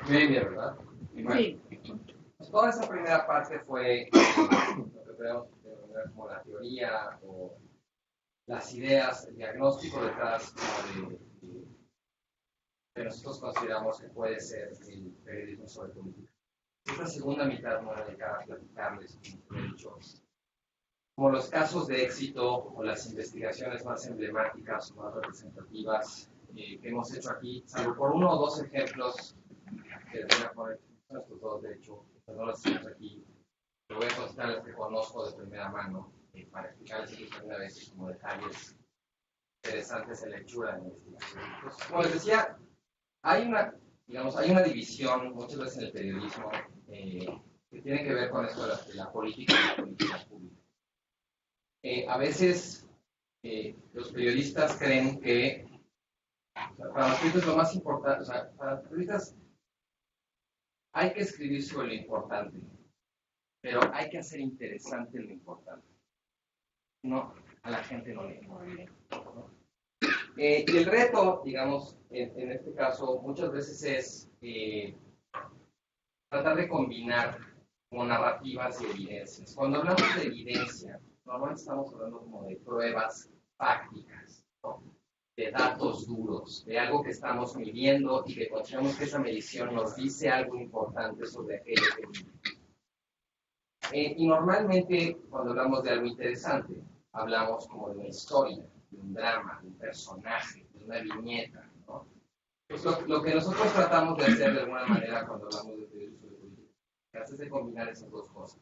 Muy bien, ¿verdad? Sí. Pues toda esa primera parte fue lo que podemos denominar como la teoría o las ideas, el diagnóstico detrás que nosotros consideramos que puede ser el periodismo sobre política. Esta segunda mitad me voy a dedicar a platicarles, como he dicho, como los casos de éxito o las investigaciones más emblemáticas o más representativas que hemos hecho aquí, salvo por uno o dos ejemplos que les voy a poner, estos dos de hecho, que no los tenemos aquí, lo voy a contar los que conozco de primera mano para explicarles aquí una vez como detalles interesantes en lectura de investigación. Entonces, como les decía, hay una división muchas veces en el periodismo que tiene que ver con esto de la política y la política pública. A veces los periodistas creen que para los periodistas lo más importante, para los periodistas hay que escribir sobre lo importante, pero hay que hacer interesante lo importante. No, a la gente no le importa. Y el reto, digamos, en este caso, muchas veces es tratar de combinar como narrativas y evidencias. Cuando hablamos de evidencia, normalmente estamos hablando como de pruebas prácticas, ¿no? De datos duros, de algo que estamos midiendo y que consideramos que esa medición nos dice algo importante sobre aquello que vimos. Y normalmente, cuando hablamos de algo interesante, hablamos como de una historia, de un drama, de un personaje, de una viñeta, ¿no? Pues lo que nosotros tratamos de hacer de alguna manera cuando hablamos de periodismo de política es de combinar esas dos cosas,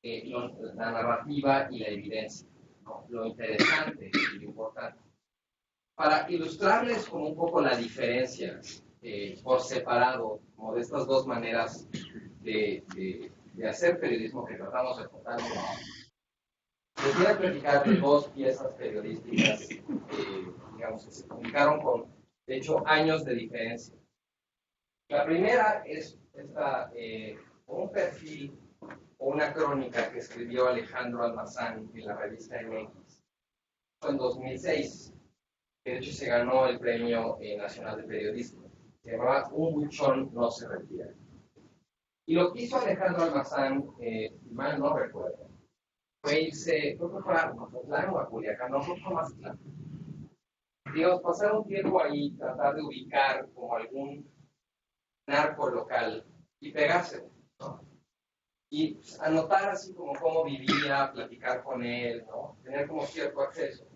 la narrativa y la evidencia, ¿no? Lo interesante y lo importante. Para ilustrarles como un poco la diferencia por separado, como de estas dos maneras de hacer periodismo que tratamos de contar, les voy a platicar de dos piezas periodísticas digamos, que se publicaron con, de hecho, años de diferencia. La primera es un perfil o una crónica que escribió Alejandro Almazán en la revista MX. Fue en 2006, que de hecho se ganó el Premio Nacional de Periodismo. Se llamaba Un buchón no se retira. Y lo que hizo Alejandro Almazán, mal no recuerdo, fue irse, creo que fue a Mazatlán o a Culiacán, no fue más claro. Digamos, pasar un tiempo ahí, tratar de ubicar como algún narco local y pegárselo, ¿no? Y pues, anotar así como cómo vivía, platicar con él, ¿no? Tener como cierto acceso.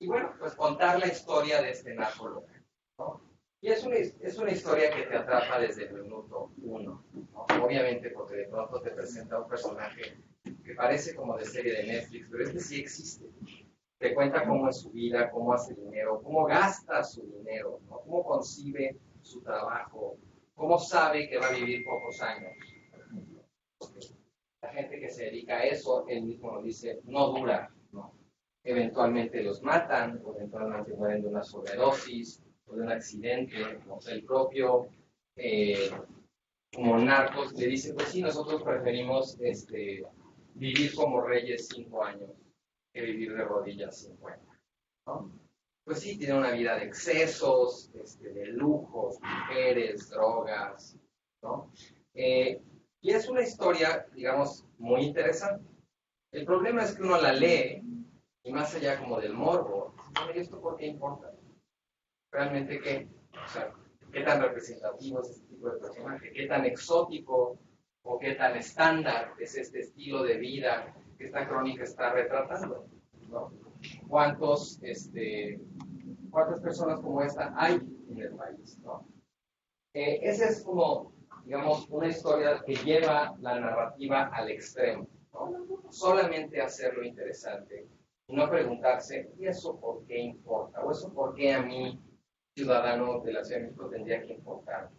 Y bueno, pues contar la historia de este narco local, ¿no? Y es una historia que te atrapa desde el minuto uno, ¿no? Obviamente porque de pronto te presenta un personaje que parece como de serie de Netflix, pero este sí existe. Te cuenta cómo es su vida, cómo hace dinero, cómo gasta su dinero, ¿no? Cómo concibe su trabajo, cómo sabe que va a vivir pocos años. La gente que se dedica a eso, él mismo lo dice, no dura, ¿no? Eventualmente los matan, o eventualmente mueren de una sobredosis, o de un accidente, o sea, el propio como narcos le dice, pues sí, nosotros preferimos vivir como reyes 5 años que vivir de rodillas 50, ¿no? Pues sí, tiene una vida de excesos, de lujos, mujeres, drogas, ¿no? Y es una historia, digamos, muy interesante. El problema es que uno la lee, y más allá como del morbo, ¿y esto por qué importa? ¿Realmente qué? O sea, ¿qué tan representativo es este tipo de personaje? ¿Qué tan exótico o qué tan estándar es este estilo de vida que esta crónica está retratando, ¿no? ¿Cuántas personas como esta hay en el país, ¿no? Esa es como, digamos, una historia que lleva la narrativa al extremo, ¿no? Solamente hacerlo interesante y no preguntarse, ¿y eso por qué importa? ¿O eso por qué a mí, ciudadano de la Ciudad de México, tendría que importar?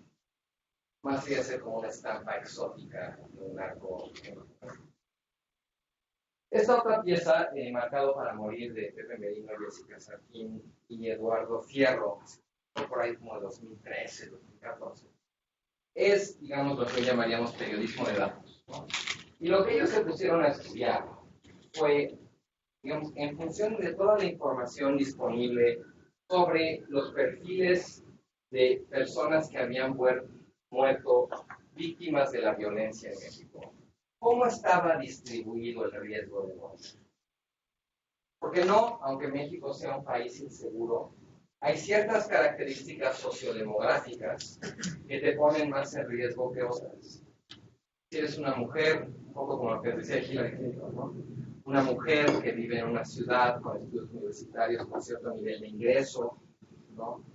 Más allá de ser como una estampa exótica de un narco. Esta otra pieza, Marcado para Morir, de Pepe Merino, Jessica Sarquín y Eduardo Fierro, por ahí como de 2013, 2014, es, digamos, lo que hoy llamaríamos periodismo de datos, ¿no? Y lo que ellos se pusieron a estudiar fue, digamos, en función de toda la información disponible sobre los perfiles de personas que habían muerto víctimas de la violencia en México, ¿cómo estaba distribuido el riesgo de muerte? Porque no, aunque México sea un país inseguro, hay ciertas características sociodemográficas que te ponen más en riesgo que otras. Si eres una mujer, un poco como lo que decía Hillary Clinton, ¿no? Una mujer que vive en una ciudad con estudios universitarios con cierto nivel de ingreso, ¿no?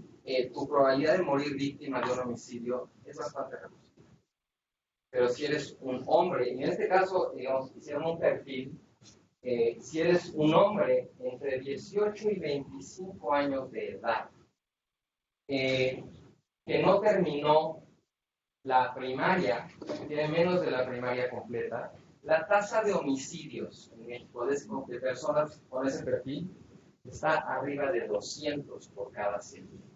Tu probabilidad de morir víctima de un homicidio es bastante reducida. Pero si eres un hombre, y en este caso, digamos, hicieron un perfil, si eres un hombre entre 18 y 25 años de edad, que no terminó la primaria, que tiene menos de la primaria completa, la tasa de homicidios en México de personas con ese perfil está arriba de 200 por cada 100,000.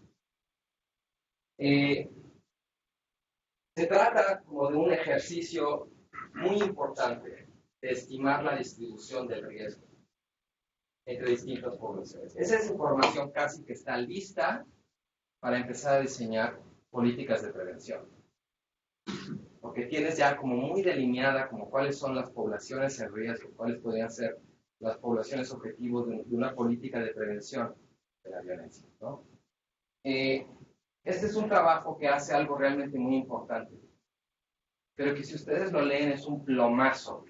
Se trata como de un ejercicio muy importante de estimar la distribución del riesgo entre distintas poblaciones. Esa es información casi que está lista para empezar a diseñar políticas de prevención. Porque tienes ya como muy delineada como cuáles son las poblaciones en riesgo, cuáles podrían ser las poblaciones objetivos de una política de prevención de la violencia, ¿no? Este es un trabajo que hace algo realmente muy importante, pero que si ustedes lo leen es un plomazo,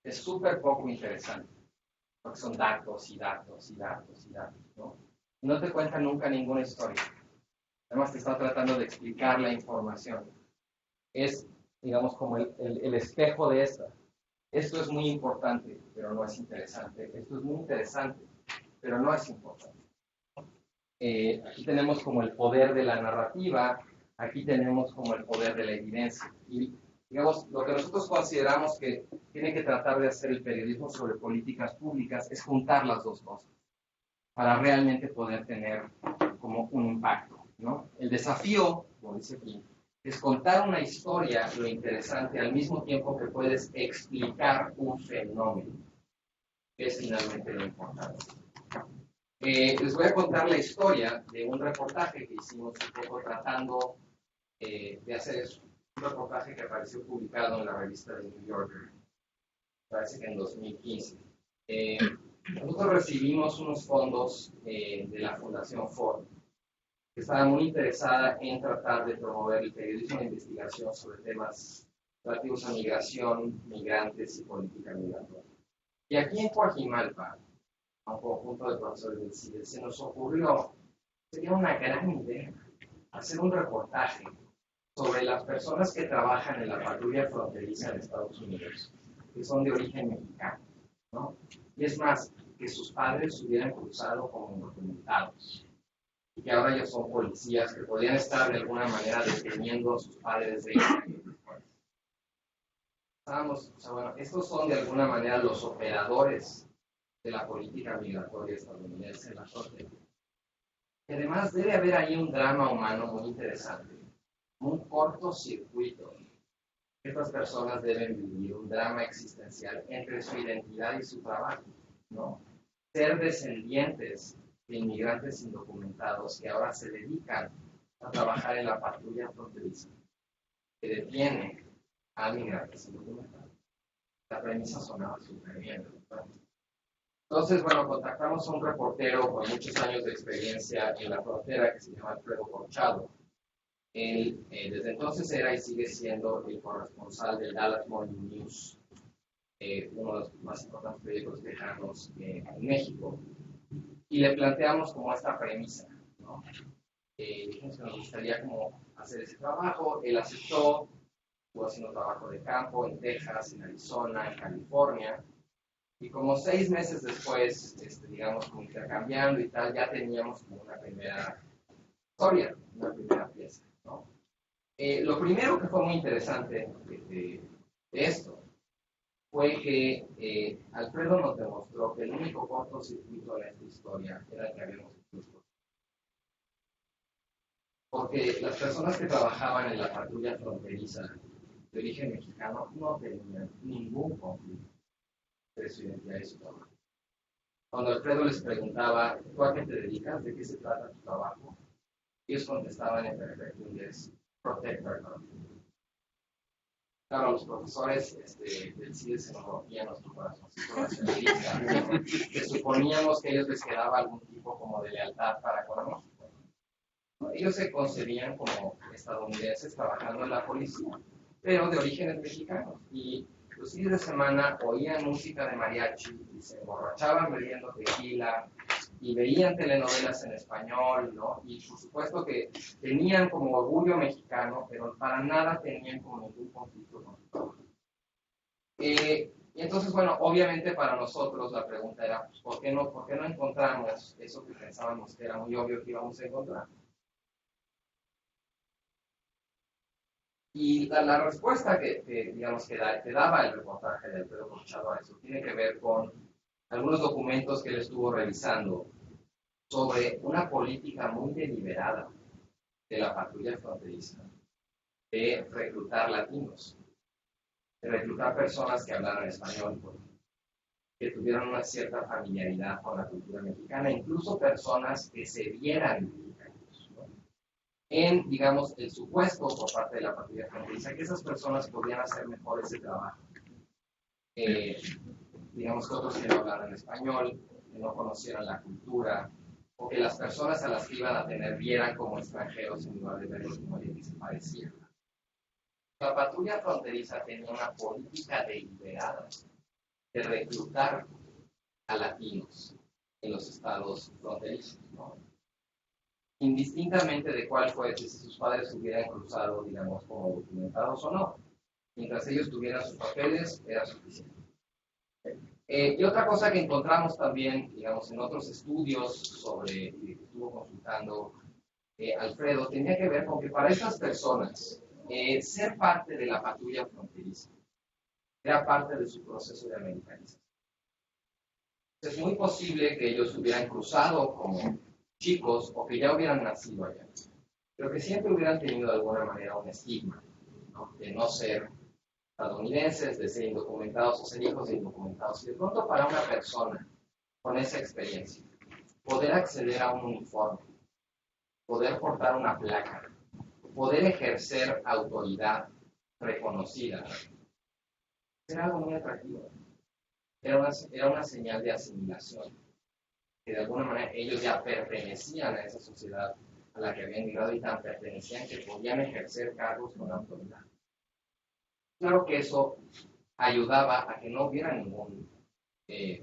es súper poco interesante, porque son datos y datos y datos y datos, ¿no? Y no te cuentan nunca ninguna historia. Además te está tratando de explicar la información. Es, digamos, como el espejo de esta. Esto es muy importante, pero no es interesante. Esto es muy interesante, pero no es importante. Aquí tenemos como el poder de la narrativa, aquí tenemos como el poder de la evidencia. Y, digamos, lo que nosotros consideramos que tiene que tratar de hacer el periodismo sobre políticas públicas es juntar las dos cosas para realmente poder tener como un impacto, ¿no? El desafío, como dice aquí, es contar una historia, lo interesante, al mismo tiempo que puedes explicar un fenómeno, que es finalmente lo importante. Les voy a contar la historia de un reportaje que hicimos un poco tratando de hacer eso. Un reportaje que apareció publicado en la revista de New Yorker, parece que en 2015. Nosotros recibimos unos fondos de la Fundación Ford, que estaba muy interesada en tratar de promover el periodismo de investigación sobre temas relativos a migración, migrantes y política migratoria. Y aquí en Coajimalpa, a un conjunto de profesores del CIDE, se nos ocurrió, sería una gran idea, hacer un reportaje sobre las personas que trabajan en la patrulla fronteriza en Estados Unidos, que son de origen mexicano, ¿no? Y es más, que sus padres hubieran cruzado como indocumentados, y que ahora ellos son policías que podrían estar de alguna manera deteniendo a sus padres de estos son de alguna manera los operadores de la política migratoria estadounidense en la frontera. Y además debe haber ahí un drama humano muy interesante, un cortocircuito. Estas personas deben vivir un drama existencial entre su identidad y su trabajo, ¿no? Ser descendientes de inmigrantes indocumentados que ahora se dedican a trabajar en la patrulla fronteriza, que detiene a migrantes indocumentados. La premisa sonaba súper bien, ¿verdad? Entonces, bueno, contactamos a un reportero con muchos años de experiencia en la frontera que se llama Alfredo Corchado. Él desde entonces era y sigue siendo el corresponsal del Dallas Morning News, uno de los más importantes periódicos tejanos en México. Y le planteamos como esta premisa, ¿no? Dijimos que nos gustaría como hacer ese trabajo. Él aceptó, estuvo haciendo trabajo de campo en Texas, en Arizona, en California. Y como 6 meses después, digamos, como intercambiando y tal, ya teníamos como una primera historia, una primera pieza, ¿no? Lo primero que fue muy interesante de esto fue que Alfredo nos demostró que el único cortocircuito de esta historia era el que habíamos visto. Porque las personas que trabajaban en la patrulla fronteriza de origen mexicano no tenían ningún conflicto de su identidad y su trabajo. Cuando Alfredo les preguntaba, ¿tú a qué te dedicas? ¿De qué se trata tu trabajo? Ellos contestaban en perfecto inglés, protect our country. Claro, los profesores del CIDE se nos rompían nuestro corazoncito nacionalista, ¿no? Que suponíamos que a ellos les quedaba algún tipo como de lealtad para con México. ¿No? Ellos se concebían como estadounidenses trabajando en la policía, pero de orígenes mexicanos. Y los fines de semana oían música de mariachi y se emborrachaban bebiendo tequila y veían telenovelas en español, ¿no? Y por supuesto que tenían como orgullo mexicano, pero para nada tenían como ningún conflicto con nosotros. Y entonces, bueno, obviamente para nosotros la pregunta era, pues, ¿por qué no encontramos eso que pensábamos que era muy obvio que íbamos a encontrar? Y la respuesta digamos, que daba el reportaje de Alfredo Corchado a eso tiene que ver con algunos documentos que él estuvo revisando sobre una política muy deliberada de la patrulla fronteriza de reclutar latinos, de reclutar personas que hablaran español, que tuvieran una cierta familiaridad con la cultura mexicana, incluso personas que se vieran mexicanos, ¿no? En, digamos, el supuesto por parte de la patrulla fronteriza que esas personas podían hacer mejor ese trabajo. Digamos que otros que no hablaran español, que no conocieran la cultura, o que las personas a las que iban a tener vieran como extranjeros en lugar de verlos como alguien que se parecía. La patrulla fronteriza tenía una política deliberada de reclutar a latinos en los estados fronterizos, ¿no? Indistintamente de cuál fuese, si sus padres hubieran cruzado, digamos, como documentados o no. Mientras ellos tuvieran sus papeles, era suficiente. Y otra cosa que encontramos también, digamos, en otros estudios sobre que estuvo consultando Alfredo, tenía que ver con que para estas personas ser parte de la patrulla fronteriza era parte de su proceso de americanización. Es muy posible que ellos hubieran cruzado como chicos o que ya hubieran nacido allá, pero que siempre hubieran tenido de alguna manera un estigma, ¿no? De no ser estadounidenses, de ser indocumentados o ser hijos de indocumentados. Y de pronto para una persona con esa experiencia, poder acceder a un uniforme, poder portar una placa, poder ejercer autoridad reconocida, era algo muy atractivo. Era una señal de asimilación, que de alguna manera ellos ya pertenecían a esa sociedad a la que habían llegado y tan pertenecían que podían ejercer cargos con autoridad. Claro que eso ayudaba a que no hubiera ningún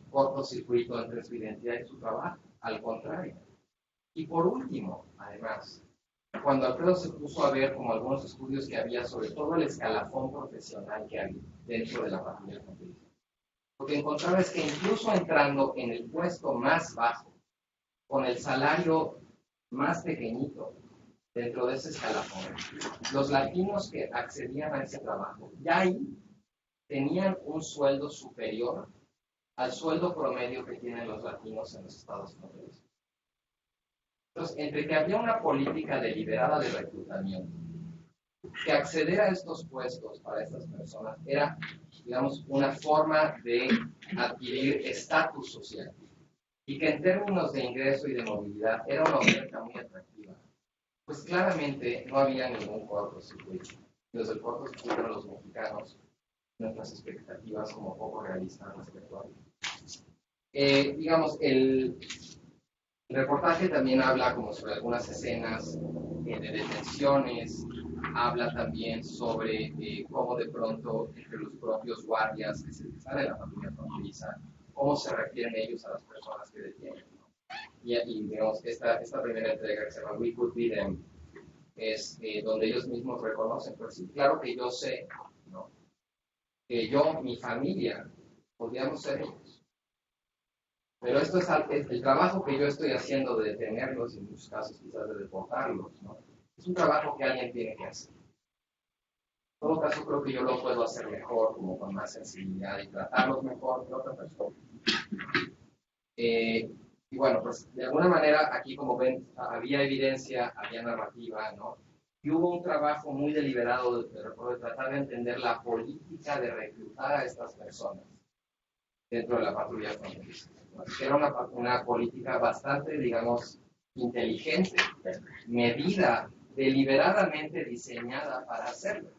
cortocircuito entre su identidad y su trabajo, al contrario. Y por último, además, cuando Alfredo se puso a ver como algunos estudios que había sobre todo el escalafón profesional que había dentro de la patrulla fronteriza, lo que encontraba es que incluso entrando en el puesto más bajo, con el salario más pequeñito dentro de ese escalafón, los latinos que accedían a ese trabajo, ya ahí tenían un sueldo superior al sueldo promedio que tienen los latinos en los Estados Unidos. Entonces, entre que había una política deliberada de reclutamiento, que acceder a estos puestos para estas personas era, digamos, una forma de adquirir estatus social, y que en términos de ingreso y de movilidad era una oferta muy atractiva, pues claramente no había ningún cortocircuito. Desde el cortocircuito de los mexicanos, nuestras expectativas como poco realistas respecto a ello. Digamos, el reportaje también habla como sobre algunas escenas de detenciones, habla también sobre cómo de pronto entre los propios guardias que se están en la patrulla fronteriza, cómo se refieren ellos a las personas que detienen, ¿no? Y digamos, esta primera entrega que se llama We Could Be Them es donde ellos mismos reconocen, pues sí, claro que yo sé, ¿no? Que yo, mi familia, podríamos ser ellos. Pero esto es el trabajo que yo estoy haciendo de detenerlos, en muchos casos quizás de deportarlos, ¿no? Es un trabajo que alguien tiene que hacer. En todo caso, creo que yo lo puedo hacer mejor, como con más sensibilidad y tratarlos mejor que otra persona. Y bueno, pues de alguna manera aquí, como ven, había evidencia, había narrativa, ¿no? Y hubo un trabajo muy deliberado de tratar de entender la política de reclutar a estas personas dentro de la patrulla fronteriza. Era una política bastante, digamos, inteligente, medida, deliberadamente diseñada para hacerlo.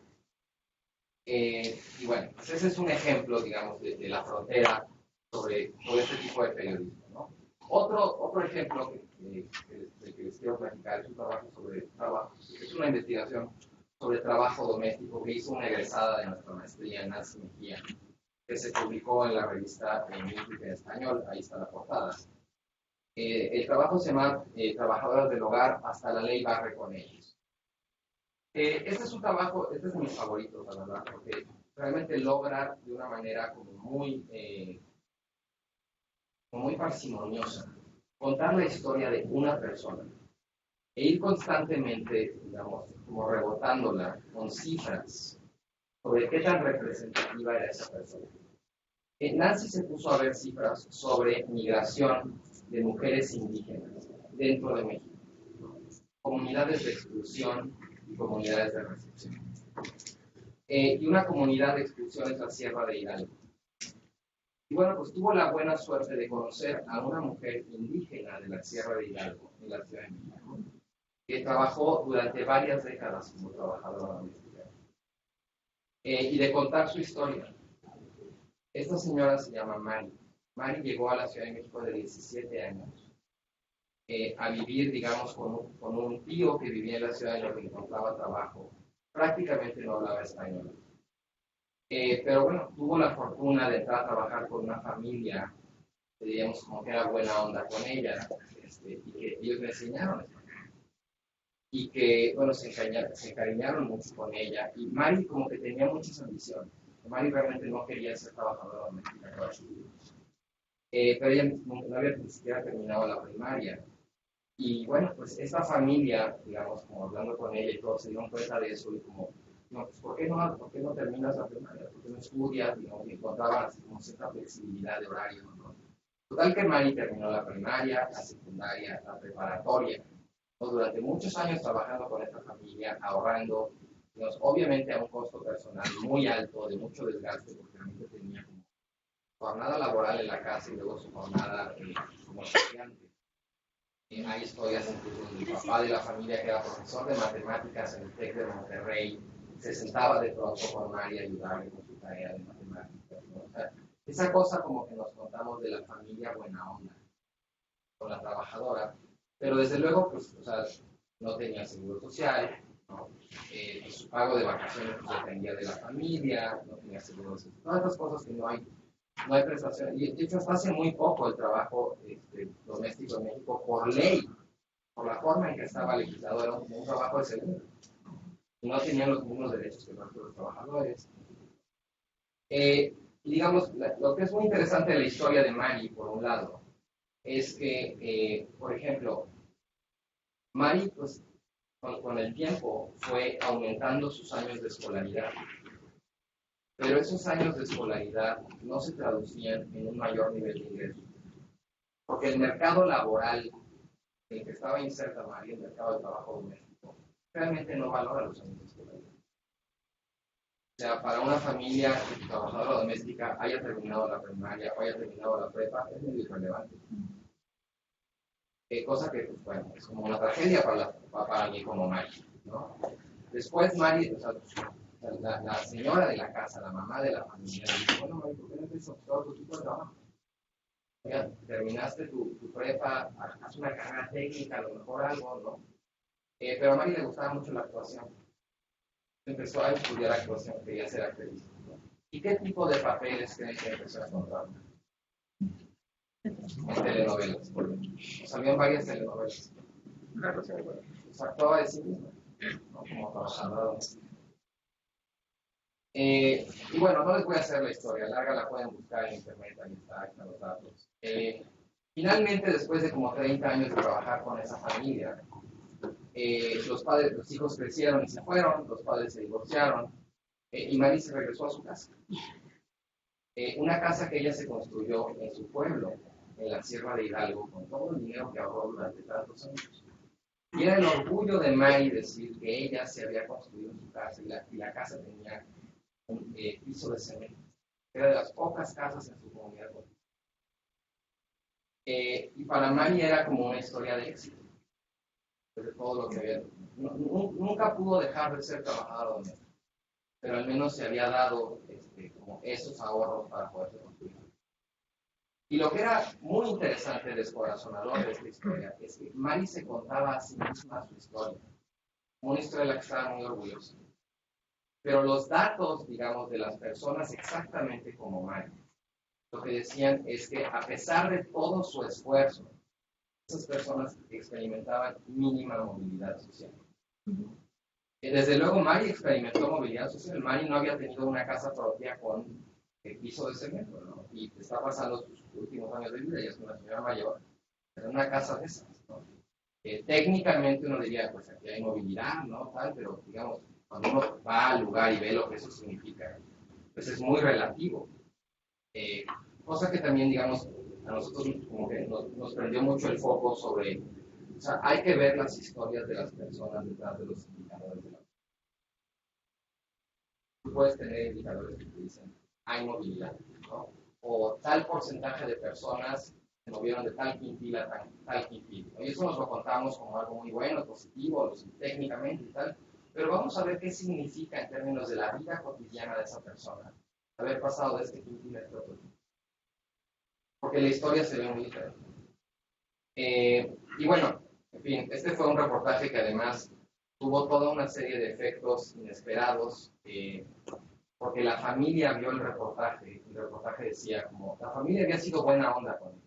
Y bueno, pues ese es un ejemplo, digamos, de la frontera sobre este tipo de periodismo, ¿no? Otro ejemplo que les quiero platicar es un trabajo sobre trabajo, es una investigación sobre trabajo doméstico que hizo una egresada de nuestra maestría, Nancy Mejía, que se publicó en la revista Newsweek en español, ahí está la portada. El trabajo se llama Trabajadoras del Hogar, hasta la ley barre con ellos. Este es un trabajo, este es de mis favoritos, la verdad, porque realmente logra de una manera como muy parsimoniosa contar la historia de una persona e ir constantemente, digamos, como rebotándola con cifras sobre qué tan representativa era esa persona. Nancy se puso a ver cifras sobre migración de mujeres indígenas dentro de México, comunidades de exclusión y comunidades de recepción. Y una comunidad de exclusión es la Sierra de Hidalgo. Y bueno, pues tuvo la buena suerte de conocer a una mujer indígena de la Sierra de Hidalgo, en la Ciudad de México, que trabajó durante varias décadas como trabajadora doméstica. Y de contar su historia. Esta señora se llama Mari. Mari llegó a la Ciudad de México de 17 años a vivir, digamos, con un tío que vivía en la ciudad en la que encontraba trabajo. Prácticamente no hablaba español. Pero bueno, tuvo la fortuna de entrar a trabajar con una familia, digamos, como que era buena onda con ella, y que ellos le enseñaron español. Y que, bueno, se encariñaron mucho con ella. Y Mari como que tenía muchas ambiciones. Mari realmente no quería ser trabajadora doméstica toda su vida. Pero ella no había ni siquiera terminado la primaria. Y bueno, pues esta familia, digamos, como hablando con ella y todos se dieron cuenta de eso y como, no, pues ¿por qué no terminas la primaria? ¿Por qué no estudias? Digamos, y encontraban así como cierta flexibilidad de horario, ¿no? Total que Mari terminó la primaria, la secundaria, la preparatoria, ¿no? Durante muchos años trabajando con esta familia, ahorrando, digamos, obviamente a un costo personal muy alto, de mucho desgaste, porque realmente tenía como jornada laboral en la casa y luego su jornada como estudiante. Hay historias incluso donde el papá de la familia, que era profesor de matemáticas en el TEC de Monterrey, se sentaba de pronto con Mari a ayudarle con su tarea de matemáticas, ¿no? O sea, esa cosa como que nos contamos de la familia buena onda con la trabajadora, pero desde luego, pues, o sea, no tenía seguro social, ¿no? Su pago de vacaciones pues, dependía de la familia, no tenía seguro social, todas estas cosas que no hay prestación. Y de hecho, hasta hace muy poco el trabajo doméstico en México, por ley, por la forma en que estaba legislado, era un trabajo de segundo. Y no tenían los mismos derechos que los trabajadores. Digamos, lo que es muy interesante de la historia de Mari, por un lado, es que, por ejemplo, Mari, pues, con el tiempo fue aumentando sus años de escolaridad. Pero esos años de escolaridad no se traducían en un mayor nivel de ingreso. Porque el mercado laboral en el que estaba inserta Mari, el mercado de trabajo doméstico, realmente no valora los años de escolaridad. O sea, para una familia trabajadora doméstica haya terminado la primaria o haya terminado la prepa, es muy irrelevante. Cosa que, pues, bueno, es como una tragedia para mí como Mari, ¿no? Después Mari, o sea, la señora de la casa, la mamá de la familia, dice, bueno, Mari, ¿por qué no tienes otro tipo de trabajo? Oiga, terminaste tu prepa, haz una carrera técnica, a lo mejor algo, ¿no? Pero a Mari le gustaba mucho la actuación. Empezó a estudiar actuación, quería ser actriz, ¿no? ¿Y qué tipo de papeles creen que empezó a encontrar? En telenovelas, por ejemplo. Salían varias telenovelas. Pues actuaba de sí misma, ¿no? Como trabajadora. Y bueno, no les voy a hacer la historia larga, la pueden buscar en internet, ahí están los datos. Finalmente, después de como 30 años de trabajar con esa familia, los hijos crecieron y se fueron, los padres se divorciaron, y Mari se regresó a su casa. Una casa que ella se construyó en su pueblo, en la Sierra de Hidalgo, con todo el dinero que ahorró durante tantos años. Y era el orgullo de Mari decir que ella se había construido en su casa y la casa tenía un piso de cemento. Era de las pocas casas en su comunidad. Y para Mari era como una historia de éxito. de todo lo que había. Nunca pudo dejar de ser trabajadora doméstica, pero al menos se había dado como esos ahorros para poder construir. Y lo que era muy interesante, descorazonador de esta historia, es que Mari se contaba a sí misma su historia, una historia de la que estaba muy orgullosa. Pero los datos, digamos, de las personas exactamente como Mari, lo que decían es que a pesar de todo su esfuerzo, esas personas experimentaban mínima movilidad social. Desde luego, Mari experimentó movilidad social. Mari no había tenido una casa propia con el piso de cemento, ¿no? Y está pasando sus últimos años de vida, y es una señora mayor, en una casa de esas, ¿no? Técnicamente uno diría, pues aquí hay movilidad, ¿no? Tal, pero digamos, cuando uno va al lugar y ve lo que eso significa, pues es muy relativo. Cosa que también, digamos, a nosotros como que nos prendió mucho el foco sobre, o sea, hay que ver las historias de las personas detrás de los indicadores de la. Tú puedes tener indicadores que te dicen, hay movilidad, ¿no? O tal porcentaje de personas se movieron de tal quintil a tal quintil. Y eso nos lo contamos como algo muy bueno, positivo, técnicamente y tal, pero vamos a ver qué significa en términos de la vida cotidiana de esa persona, haber pasado de este quintil a este otro quintil. Porque la historia se ve muy diferente. Y bueno, en fin, este fue un reportaje que además tuvo toda una serie de efectos inesperados, porque la familia vio el reportaje decía como, la familia había sido buena onda con él,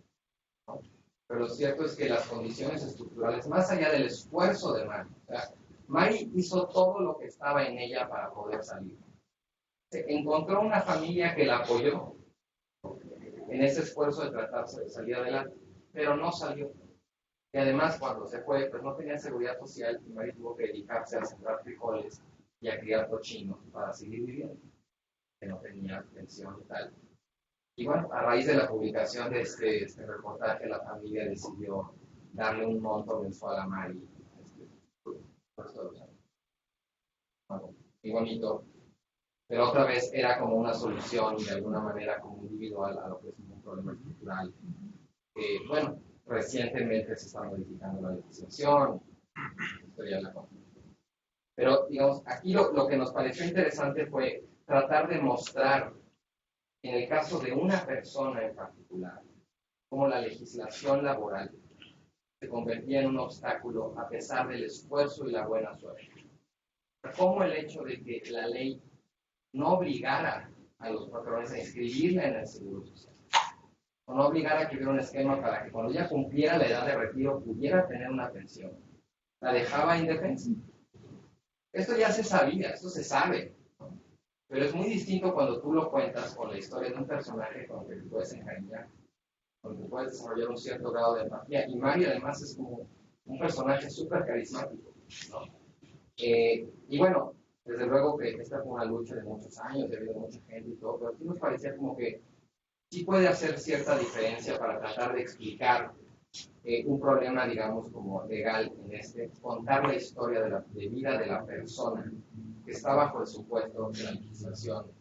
¿no? Pero lo cierto es que las condiciones estructurales, más allá del esfuerzo de Mari, o sea, Mari hizo todo lo que estaba en ella para poder salir. Encontró una familia que la apoyó en ese esfuerzo de tratarse de salir adelante, pero no salió. Y además, cuando se fue, pues no tenía seguridad social y Mari tuvo que dedicarse a sembrar frijoles y a criar cochinos para seguir viviendo, que no tenía pensión y tal. Y bueno, a raíz de la publicación de este reportaje, la familia decidió darle un monto mensual a Mari por todos los años. Bueno, muy bonito. Pero otra vez era como una solución de alguna manera como individual a lo que es un problema estructural. Bueno, recientemente se está modificando la legislación, pero digamos, aquí lo que nos pareció interesante fue tratar de mostrar, en el caso de una persona en particular, cómo la legislación laboral se convertía en un obstáculo a pesar del esfuerzo y la buena suerte. Cómo el hecho de que la ley no obligara a los patrones a inscribirla en el Seguro Social, o no obligara a que hubiera un esquema para que cuando ella cumpliera la edad de retiro pudiera tener una pensión, la dejaba indefensa. Esto ya se sabía, esto se sabe, ¿no? Pero es muy distinto cuando tú lo cuentas con la historia de un personaje con el que te puedes encariñar, con el que puedes desarrollar un cierto grado de empatía. Y Mari además es como un personaje súper carismático, ¿no? Y bueno, desde luego que esta fue una lucha de muchos años, ha habido mucha gente y todo, pero aquí nos parecía como que sí puede hacer cierta diferencia para tratar de explicar un problema, digamos, como legal en contar la historia de vida de la persona que está bajo el supuesto de la legislación,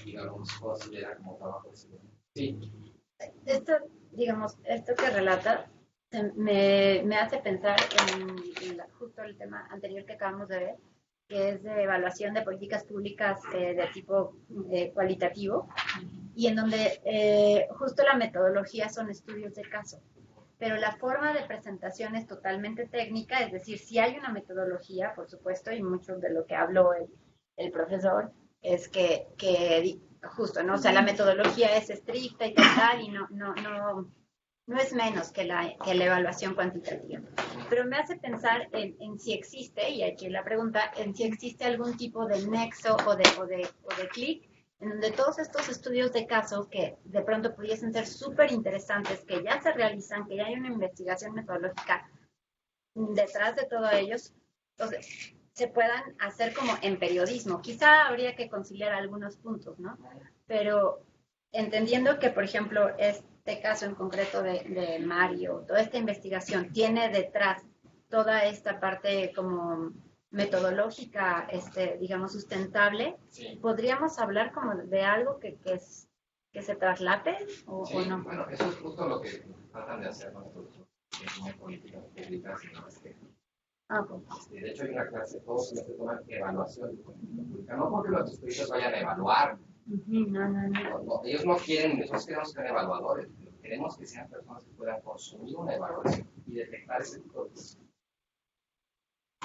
digamos, considera como trabajo de seguridad. Sí. Esto, digamos, esto que relata me hace pensar en justo el tema anterior que acabamos de ver, que es de evaluación de políticas públicas de tipo cualitativo, y en donde justo la metodología son estudios de caso. Pero la forma de presentación es totalmente técnica, es decir, sí hay una metodología, por supuesto, y mucho de lo que habló el profesor es que justo, ¿no? O sea, la metodología es estricta y tal, y no es menos que la evaluación cuantitativa. Pero me hace pensar en si existe, y aquí la pregunta, en si existe algún tipo de nexo o de clic en donde todos estos estudios de caso que de pronto pudiesen ser súper interesantes, que ya se realizan, que ya hay una investigación metodológica detrás de todos ellos, entonces se puedan hacer como en periodismo. Quizá habría que conciliar algunos puntos, ¿no? Pero entendiendo que, por ejemplo, este caso en concreto de Mario, toda esta investigación tiene detrás toda esta parte como metodológica, digamos, sustentable, sí. ¿Podríamos hablar como de algo que se traslape o, sí, o no? Bueno, eso es justo lo que tratan de hacer nuestros políticas públicas y demás, que De hecho, hay una clase, todos en este toman evaluación de política pública, no porque los estudiantes vayan a evaluar. No, ellos no quieren, nosotros queremos que sean evaluadores, queremos que sean personas que puedan consumir una evaluación y detectar ese tipo de cosas.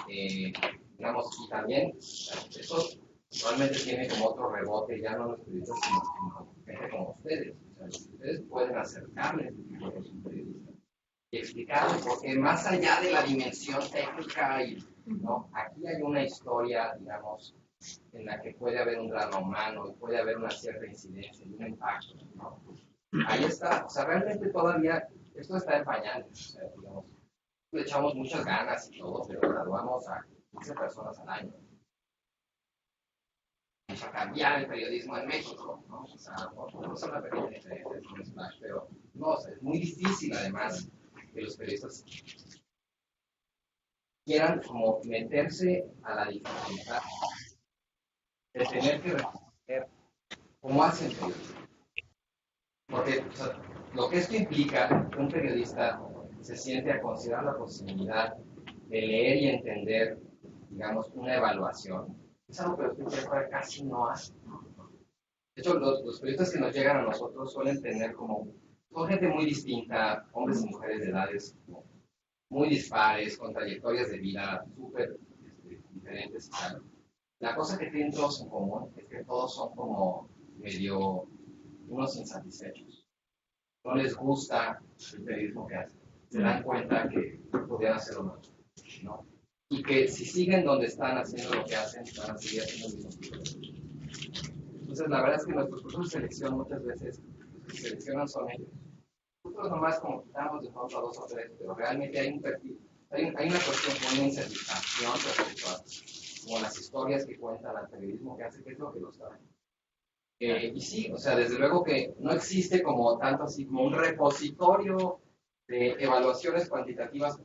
Digamos, y también, eso realmente tiene como otro rebote, ya no los periodistas, sino gente como ustedes. O sea, ustedes pueden acercarles a los periodistas y explicarles, porque más allá de la dimensión técnica, ¿no? Aquí hay una historia, digamos, en la que puede haber un drama humano y puede haber una cierta incidencia y un impacto, ¿no? Ahí está, o sea, realmente todavía esto está en pañales, o sea, digamos, le echamos muchas ganas y todo, pero graduamos a 15 personas al año. Vamos a cambiar el periodismo en México, ¿no? O sea, no es una pequeña diferencia, es un splash, pero no, o sea, es muy difícil además que los periodistas quieran como meterse a la dificultad de tener que responder cómo hacen periodismo. Porque o sea, lo que esto implica que un periodista se siente a considerar la posibilidad de leer y entender, digamos, una evaluación, es algo que los periodistas casi no hacen. De hecho, los periodistas que nos llegan a nosotros suelen tener como, son gente muy distinta, hombres y mujeres de edades muy dispares, con trayectorias de vida súper diferentes. Claro. La cosa que tienen todos en común es que todos son como medio unos insatisfechos. No les gusta el periodismo que hacen. Se dan cuenta que podrían hacerlo mejor, ¿no? Y que si siguen donde están haciendo lo que hacen, van a seguir haciendo el mismo. Entonces, la verdad es que nuestros procesos de selección muchas veces los que seleccionan son ellos. Nosotros nomás como quitamos de pronto a 2 o 3, pero realmente hay un perfil, hay una cuestión con una insatisfacción respecto a como las historias que cuentan al periodismo que hace, que es lo que los trae. Y sí, o sea, desde luego que no existe como tanto así como un repositorio de evaluaciones cuantitativas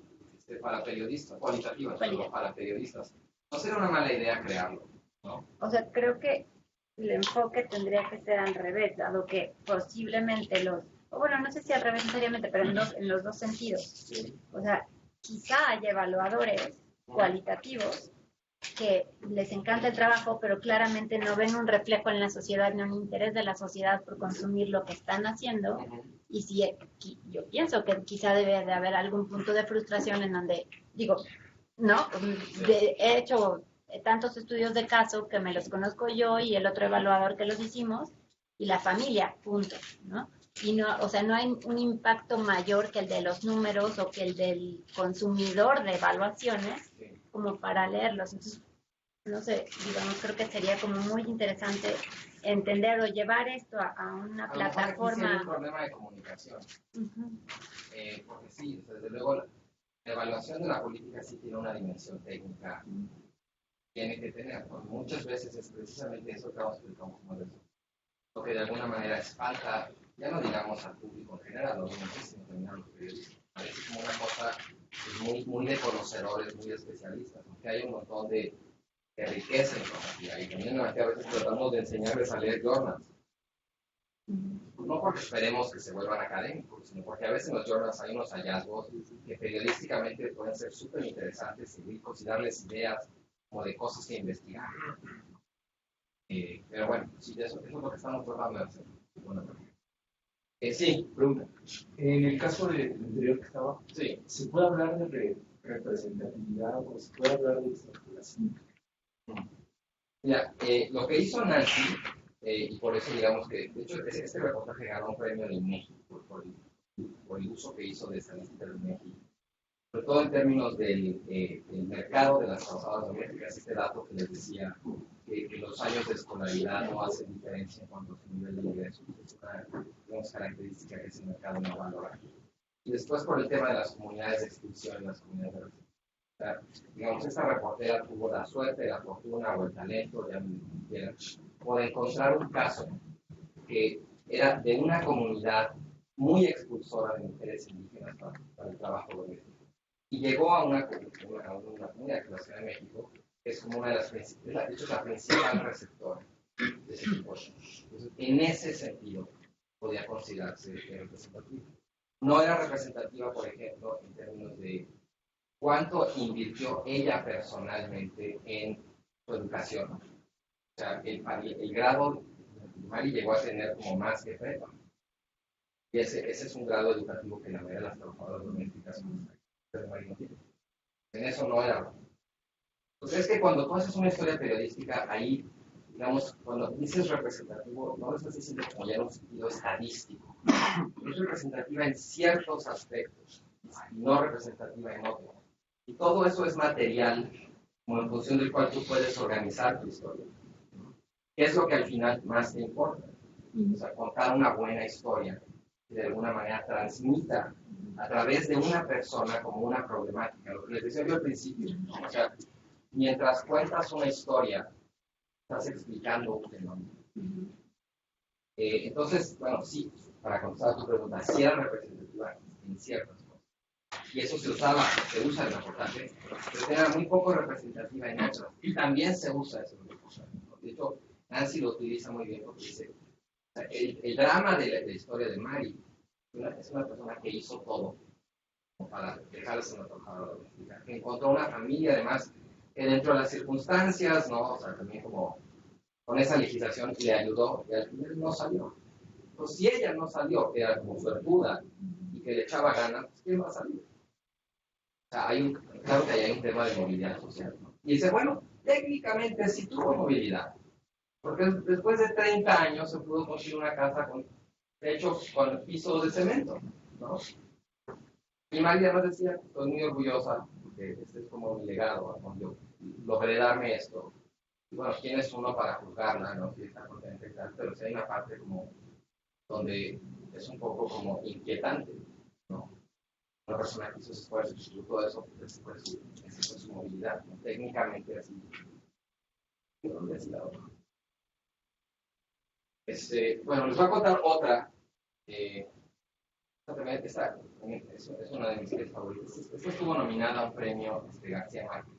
para periodistas, cualitativas, pero para periodistas. No sería una mala idea crearlo, ¿no? O sea, creo que el enfoque tendría que ser al revés, dado que posiblemente bueno, no sé si al revés necesariamente, pero en los dos sentidos. Sí. O sea, quizá haya evaluadores cualitativos que les encanta el trabajo, pero claramente no ven un reflejo en la sociedad, ni un interés de la sociedad por consumir lo que están haciendo. Y si yo pienso que quizá debe de haber algún punto de frustración en donde, digo, ¿no? He hecho tantos estudios de caso que me los conozco yo y el otro evaluador que los hicimos, y la familia, punto, ¿no? Y no, o sea, no hay un impacto mayor que el de los números o que el del consumidor de evaluaciones como para leerlos. Entonces, no sé, digamos, creo que sería como muy interesante entender o llevar esto a una plataforma. Es un problema de comunicación. Porque sí, desde luego la evaluación de la política sí tiene una dimensión técnica. Tiene que tener, porque muchas veces es precisamente eso que vamos a explicar como de eso. Lo que de alguna manera espanta, ya no digamos al público en general, obviamente, sino también a los periodistas. Parece como una cosa muy, muy de conocedores, muy especialistas, aunque hay un montón de riqueza informativa. Y también a veces tratamos de enseñarles a leer journals. No porque esperemos que se vuelvan académicos, sino porque a veces en los journals hay unos hallazgos que periodísticamente pueden ser súper interesantes y ricos y darles ideas como de cosas que investigar. Pero bueno, sí, eso es lo que estamos tratando de hacer. Bueno, sí, pregunta. En el caso del anterior que estaba, sí. ¿se puede hablar de representatividad o se puede hablar de estructuración? Mira, lo que hizo Nancy, y por eso digamos que, de hecho, este reportaje ganó un premio en INEGI por el uso que hizo de estadística de INEGI, sobre todo en términos del mercado de las trabajadoras domésticas, este dato que les decía que los años de escolaridad no hacen diferencia en cuanto a su nivel de ingresos, es una digamos, característica que ese mercado no valora. Y después por el tema de las comunidades de exclusión y las comunidades de representación. O sea, digamos, esta reportera tuvo la suerte, la fortuna o el talento, por encontrar un caso que era de una comunidad muy expulsora de mujeres indígenas para el trabajo doméstico. Y llegó a una comunidad que es la Ciudad de México, que es como una de las principales, de hecho es la principal receptora de ese tipo de cosas. Entonces, en ese sentido, podía considerarse representativa. No era representativa, por ejemplo, en términos de cuánto invirtió ella personalmente en su educación. O sea, el grado, Mari llegó a tener como más que prepa. Y ese es un grado educativo que la mayoría de las trabajadoras domésticas no tiene. En eso no era. Entonces es que cuando tú haces una historia periodística, ahí, digamos, cuando dices representativo, no lo estás diciendo como ya en un sentido estadístico. Es representativa en ciertos aspectos, y no representativa en otros. Y todo eso es material, como en función del cual tú puedes organizar tu historia. ¿Qué es lo que al final más te importa? O sea, contar una buena historia que de alguna manera transmita a través de una persona como una problemática. Lo que les decía yo al principio, o sea, mientras cuentas una historia, estás explicando un fenómeno. Entonces, bueno, sí, para contestar tu pregunta, sí era representativa en ciertas cosas. Y eso se usa en reportaje, pero era muy poco representativa en otras. Y también se usa eso en reportaje. De hecho, Nancy lo utiliza muy bien porque dice, o sea, el drama de la historia de Mari es una persona que hizo todo para dejarse una trabajadora doméstica, que encontró una familia además que dentro de las circunstancias, ¿no? O sea, también como con esa legislación le ayudó y al final no salió. Pues si ella no salió, que era como suertuda y que le echaba ganas, pues ¿quién va a salir? O sea, claro que hay un tema de movilidad social, ¿no? Y dice, bueno, técnicamente sí tuvo movilidad, porque después de 30 años se pudo construir una casa con techos con pisos de cemento, ¿no? Y María nos decía, estoy muy orgullosa, porque este es como mi legado, ¿no? Yo logré darme esto. Y bueno, ¿quién es uno para juzgarla, no? Si está contenta y tal, pero si hay una parte como donde es un poco como inquietante, ¿no? Una persona que hizo esfuerzos y todo eso, esa fue su movilidad, ¿no? Técnicamente así. ¿Dónde es la otra? Bueno, les voy a contar otra. Esta es una de mis series favoritas. Esta estuvo nominada a un premio García Márquez.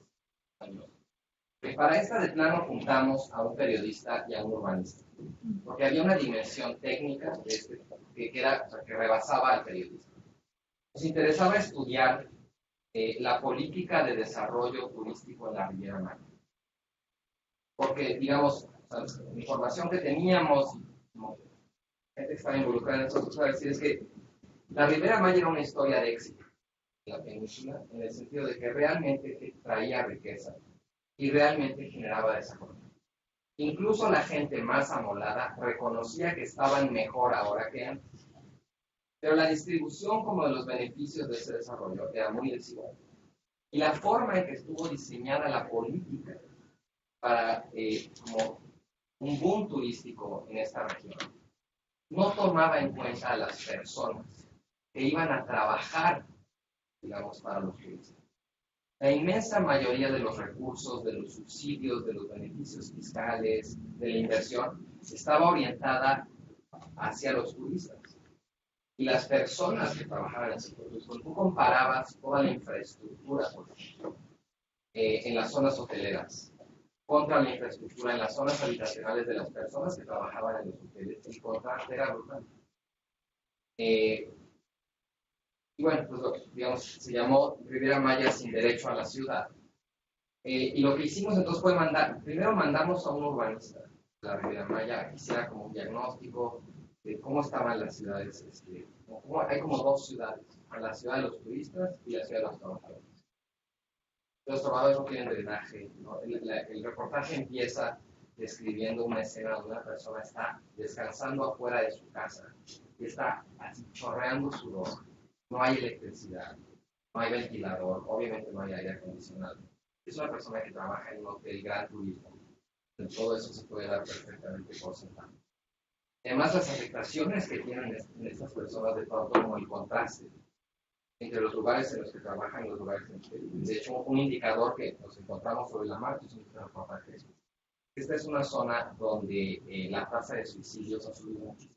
Para esta de plano juntamos a un periodista y a un urbanista, porque había una dimensión técnica que rebasaba al periodismo. Nos interesaba estudiar la política de desarrollo turístico en la Riviera Maya. Porque, digamos, la información que teníamos, como gente que estaba involucrada en esto, a decir es que la Riviera Maya era una historia de éxito en la península, en el sentido de que realmente traía riqueza y realmente generaba desarrollo. Incluso la gente más amolada reconocía que estaban mejor ahora que antes. Pero la distribución como de los beneficios de ese desarrollo era muy desigual. Y la forma en que estuvo diseñada la política para como un boom turístico en esta región no tomaba en cuenta a las personas que iban a trabajar, digamos, para los turistas. La inmensa mayoría de los recursos, de los subsidios, de los beneficios fiscales, de la inversión, estaba orientada hacia los turistas. Y las personas que trabajaban en el sector turístico, tú comparabas toda la infraestructura, por ejemplo, en las zonas hoteleras, contra la infraestructura en las zonas habitacionales de las personas que trabajaban en los hoteles, y contraste era brutal. Y bueno, pues digamos, se llamó Riviera Maya sin derecho a la ciudad. Y lo que hicimos entonces fue primero mandamos a un urbanista de la Riviera Maya que hiciera como un diagnóstico de cómo estaban las ciudades. Hay como dos ciudades, la ciudad de los turistas y la ciudad de los trabajadores. Los trabajadores no tienen drenaje, ¿no? El reportaje empieza describiendo una escena donde una persona está descansando afuera de su casa y está así chorreando sudor. No hay electricidad, no hay ventilador, obviamente no hay aire acondicionado. Es una persona que trabaja en un hotel gran turismo. Todo eso se puede dar perfectamente por sentado. Además, las afectaciones que tienen en estas personas de pronto, como el contraste entre los lugares en los que trabajan y los lugares en los que viven. De hecho, un indicador que nos encontramos sobre la marcha es un reportaje. Esta es una zona donde la tasa de suicidios ha subido muchísimo.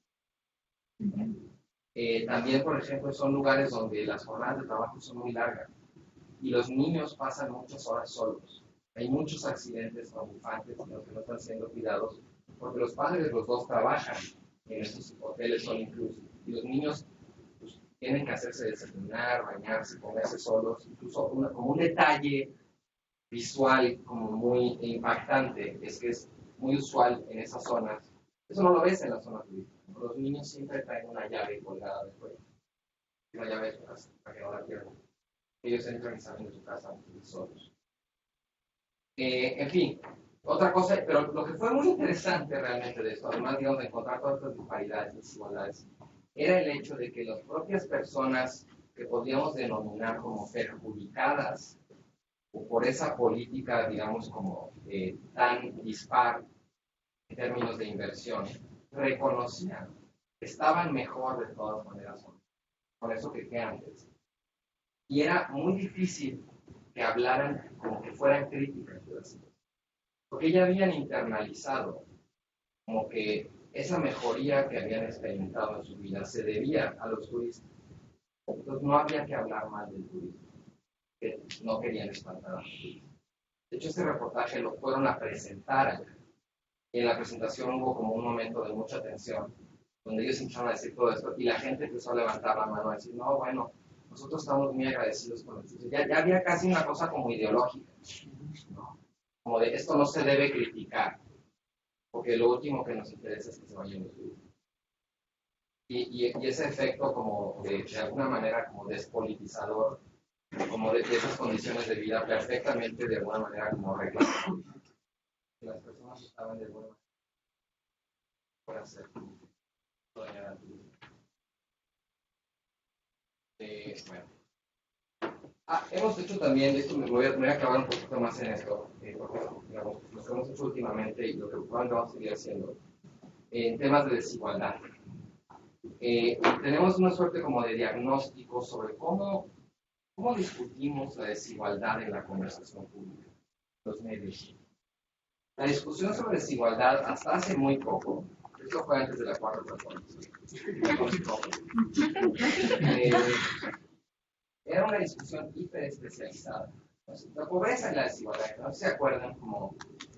También, por ejemplo, son lugares donde las jornadas de trabajo son muy largas y los niños pasan muchas horas solos. Hay muchos accidentes con infantes en los que no están siendo cuidados porque los padres, los dos, trabajan en estos hoteles all inclusive y los niños pues, tienen que hacerse desayunar, bañarse, comerse solos, incluso como un detalle visual como muy impactante, es que es muy usual en esas zonas. Eso no lo ves en la zona turística. Los niños siempre traen una llave colgada del cuello. Una llave de su casa, para que no la pierdan. Ellos entran y salen de su casa solos. En fin, otra cosa, pero lo que fue muy interesante realmente de esto, además digamos, de encontrar todas estas disparidades, desigualdades, era el hecho de que las propias personas que podríamos denominar como perjudicadas por esa política, digamos, como tan dispar en términos de inversión, reconocían que estaban mejor de todas maneras con eso que antes. Y era muy difícil que hablaran como que fueran críticas de la situación, porque ya habían internalizado como que esa mejoría que habían experimentado en su vida se debía a los turistas. Entonces no había que hablar mal del turismo, que no querían espantar a los turistas. De hecho, este reportaje lo fueron a presentar allá. Y en la presentación hubo como un momento de mucha tensión, donde ellos empezaron a decir todo esto, y la gente empezó a levantar la mano a decir, no, bueno, nosotros estamos muy agradecidos con el turismo. Ya había casi una cosa como ideológica, ¿no? Como de esto no se debe criticar, porque lo último que nos interesa es que se vayan los turistas. Y ese efecto como de alguna manera como despolitizador, como de esas condiciones de vida perfectamente de alguna manera como reclamadas. Las personas estaban de alguna manera por hacer bueno. Hemos hecho también, esto me voy a acabar un poquito más en esto, porque digamos, lo que hemos hecho últimamente y lo que vamos a seguir haciendo, en temas de desigualdad. Tenemos una suerte como de diagnóstico sobre cómo discutimos la desigualdad en la conversación pública, los medios. La discusión sobre desigualdad hasta hace muy poco, esto fue antes de la cuarta transformación, era una discusión hiperespecializada. Entonces, la pobreza y la desigualdad, no sé si se acuerdan, como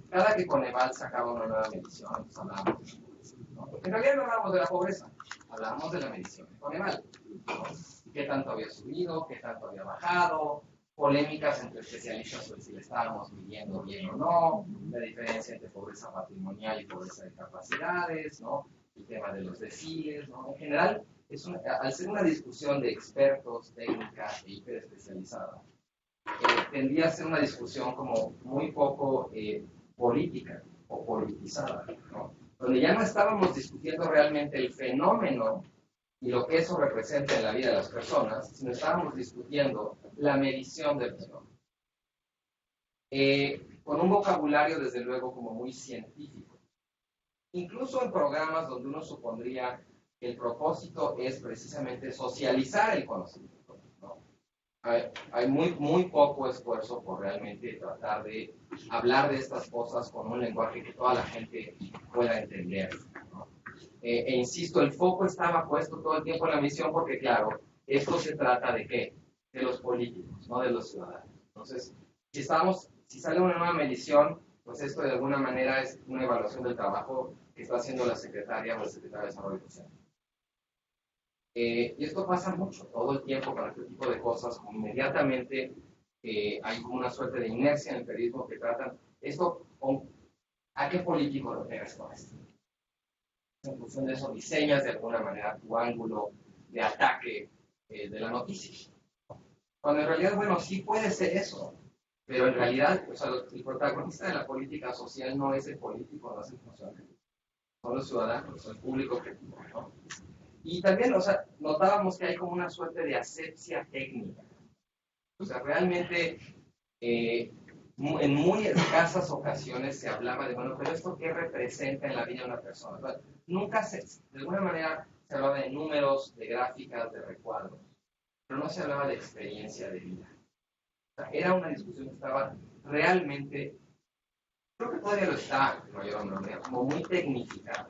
cada que Coneval sacaba una nueva medición, pues hablábamos de la pobreza, ¿no? Porque en realidad no hablábamos de la pobreza, hablábamos de la medición de Coneval, ¿no? Qué tanto había subido, qué tanto había bajado, polémicas entre especialistas sobre si le estábamos midiendo bien o no, la diferencia entre pobreza patrimonial y pobreza de capacidades, ¿no? El tema de los deciles, ¿no? En general, al ser una discusión de expertos, técnica e hiperespecializada, tendría a ser una discusión como muy poco política o politizada, ¿no? Donde ya no estábamos discutiendo realmente el fenómeno y lo que eso representa en la vida de las personas, sino estábamos discutiendo la medición del fenómeno. Con un vocabulario, desde luego, como muy científico. Incluso en programas donde uno supondría que el propósito es precisamente socializar el conocimiento, ¿no? Hay muy poco esfuerzo por realmente tratar de hablar de estas cosas con un lenguaje que toda la gente pueda entender, ¿no? Insisto, el foco estaba puesto todo el tiempo en la misión porque, claro, esto se trata de ¿qué? De los políticos, no de los ciudadanos. Entonces, si sale una nueva medición, pues esto de alguna manera es una evaluación del trabajo que está haciendo la secretaria o el secretario de Desarrollo Social. Y esto pasa mucho, todo el tiempo con este tipo de cosas, como inmediatamente hay como una suerte de inercia en el periodismo que tratan esto, ¿a qué político lo pegas con esto? En función de eso diseñas de alguna manera tu ángulo de ataque de la noticia. Cuando en realidad, bueno, sí puede ser eso, pero en realidad, o sea, el protagonista de la política social no es el político, no es el funcionario, son los ciudadanos, son el público objetivo, ¿no? Y también, o sea, notábamos que hay como una suerte de asepsia técnica. O sea, realmente en muy escasas ocasiones se hablaba de, bueno, pero ¿esto qué representa en la vida de una persona? O sea, nunca de alguna manera se hablaba de números, de gráficas, de recuadros, pero no se hablaba de experiencia de vida. O sea, era una discusión que estaba realmente, creo que todavía lo está, en mayor manera, como muy tecnificada.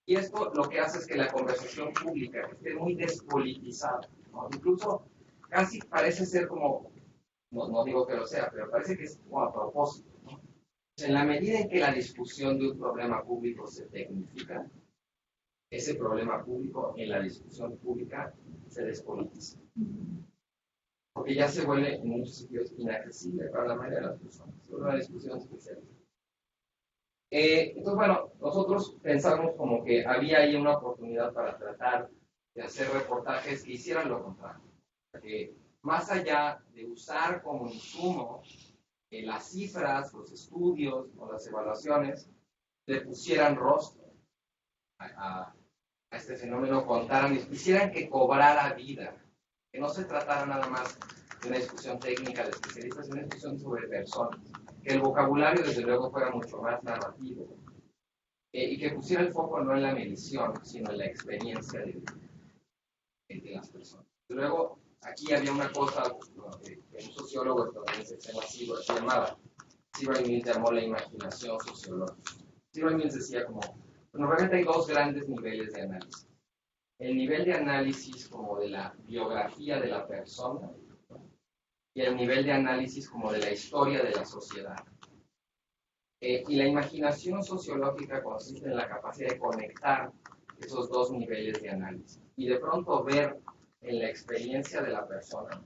Y esto lo que hace es que la conversación pública esté muy despolitizada, ¿no? Incluso casi parece ser como, no digo que lo sea, pero parece que es como a propósito, ¿no? En la medida en que la discusión de un problema público se tecnifica, ese problema público en la discusión pública se despolitiza. Porque ya se vuelve en muchos sitios inaccesible para la mayoría de las personas. Es una discusión especial. Entonces, bueno, nosotros pensamos como que había ahí una oportunidad para tratar de hacer reportajes que hicieran lo contrario. Que más allá de usar como insumo las cifras, los estudios o las evaluaciones, le pusieran rostro a este fenómeno, contaran, hicieran que cobrara vida, que no se tratara nada más de una discusión técnica de especialistas, sino una discusión sobre personas, que el vocabulario desde luego fuera mucho más narrativo, y que pusiera el foco no en la medición, sino en la experiencia de las personas. Luego, aquí había una cosa que un sociólogo estadounidense se llamaba Cyril Mills, llamó la imaginación sociológica. Cyril Mills decía como, bueno, realmente hay dos grandes niveles de análisis. El nivel de análisis como de la biografía de la persona, ¿no? Y el nivel de análisis como de la historia de la sociedad. Y la imaginación sociológica consiste en la capacidad de conectar esos dos niveles de análisis y de pronto ver en la experiencia de la persona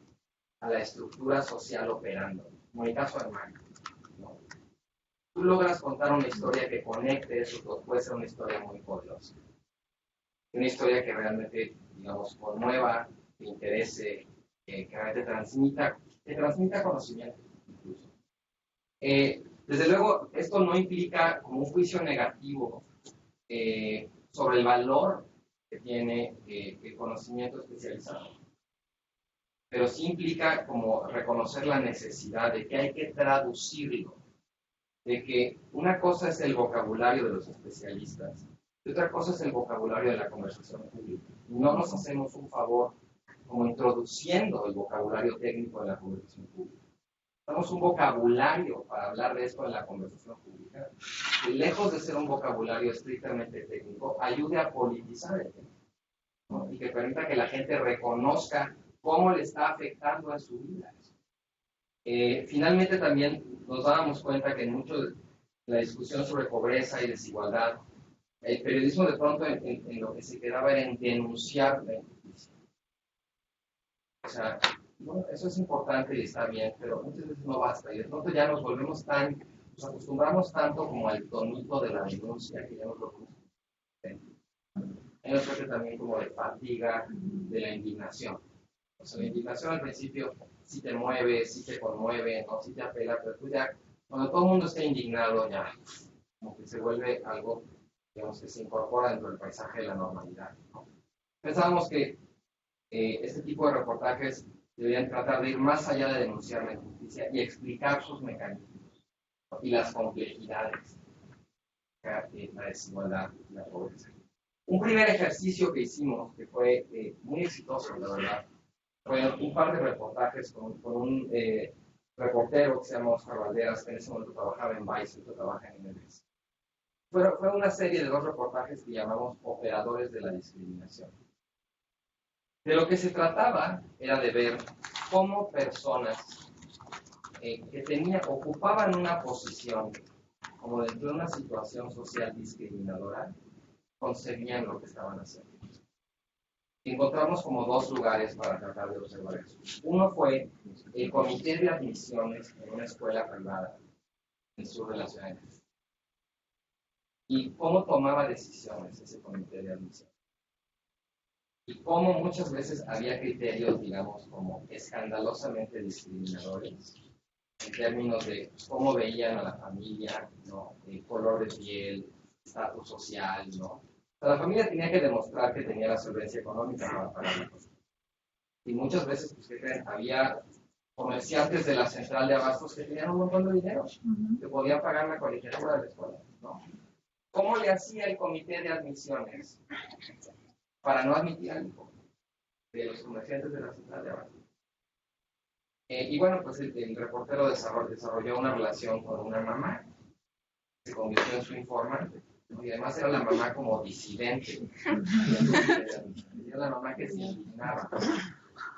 a la estructura social operando, como el caso de marketing, ¿no? Tú logras contar una historia que conecte eso, puede ser una historia muy poderosa. Una historia que realmente, digamos, conmueva, que interese, que realmente transmita conocimiento, incluso. Desde luego, esto no implica como un juicio negativo sobre el valor que tiene el conocimiento especializado, pero sí implica como reconocer la necesidad de que hay que traducirlo, de que una cosa es el vocabulario de los especialistas y otra cosa es el vocabulario de la conversación pública. No nos hacemos un favor como introduciendo el vocabulario técnico de la conversación pública. Usamos un vocabulario para hablar de esto en la conversación pública, y lejos de ser un vocabulario estrictamente técnico, ayude a politizar el tema, ¿no? Y que permita que la gente reconozca cómo le está afectando en su vida. Finalmente también nos dábamos cuenta que en mucho de la discusión sobre pobreza y desigualdad, el periodismo de pronto en lo que se quedaba era en denunciar la injusticia. O sea, bueno, eso es importante y está bien, pero muchas veces no basta. Y de pronto ya nos acostumbramos tanto como al tonito de la denuncia que ya nos lo ponemos. Hay una suerte también como de fatiga de la indignación. O sea, la indignación al principio sí te mueve, sí te conmueve, ¿no? Sí te apela, pero tú ya, cuando todo el mundo está indignado, ya como que se vuelve algo, digamos, que se incorpora dentro del paisaje de la normalidad, ¿no? Pensábamos que este tipo de reportajes deberían tratar de ir más allá de denunciar la injusticia y explicar sus mecanismos, ¿no? Y las complejidades de la desigualdad y la pobreza. Un primer ejercicio que hicimos, que fue muy exitoso, la verdad, fue un par de reportajes con un reportero que se llama Oscar Valderas, que en ese momento trabajaba en Vice, que trabaja en MBS. Fue una serie de 2 reportajes que llamamos Operadores de la Discriminación. De lo que se trataba era de ver cómo personas que ocupaban una posición como dentro de una situación social discriminadora conseguían lo que estaban haciendo. Encontramos como 2 lugares para tratar de observar eso. Uno fue el comité de admisiones en una escuela privada en sur de la Ciudad de México. Y cómo tomaba decisiones ese comité de admisiones. Y cómo muchas veces había criterios, digamos, como escandalosamente discriminadores en términos de cómo veían a la familia, ¿no? El color de piel, estatus social, ¿no? La familia tenía que demostrar que tenía la solvencia económica para pagar la cosa. Y muchas veces, pues, ¿qué creen? Había comerciantes de la central de abastos que tenían un montón de dinero, que podían pagar la colegiatura de la escuela, ¿no? ¿Cómo le hacía el comité de admisiones para no admitir al hijo de los comerciantes de la central de abastos? Y bueno, pues el reportero desarrolló una relación con una mamá, que se convirtió en su informante. Y además era la mamá como disidente. Era la mamá que se indignaba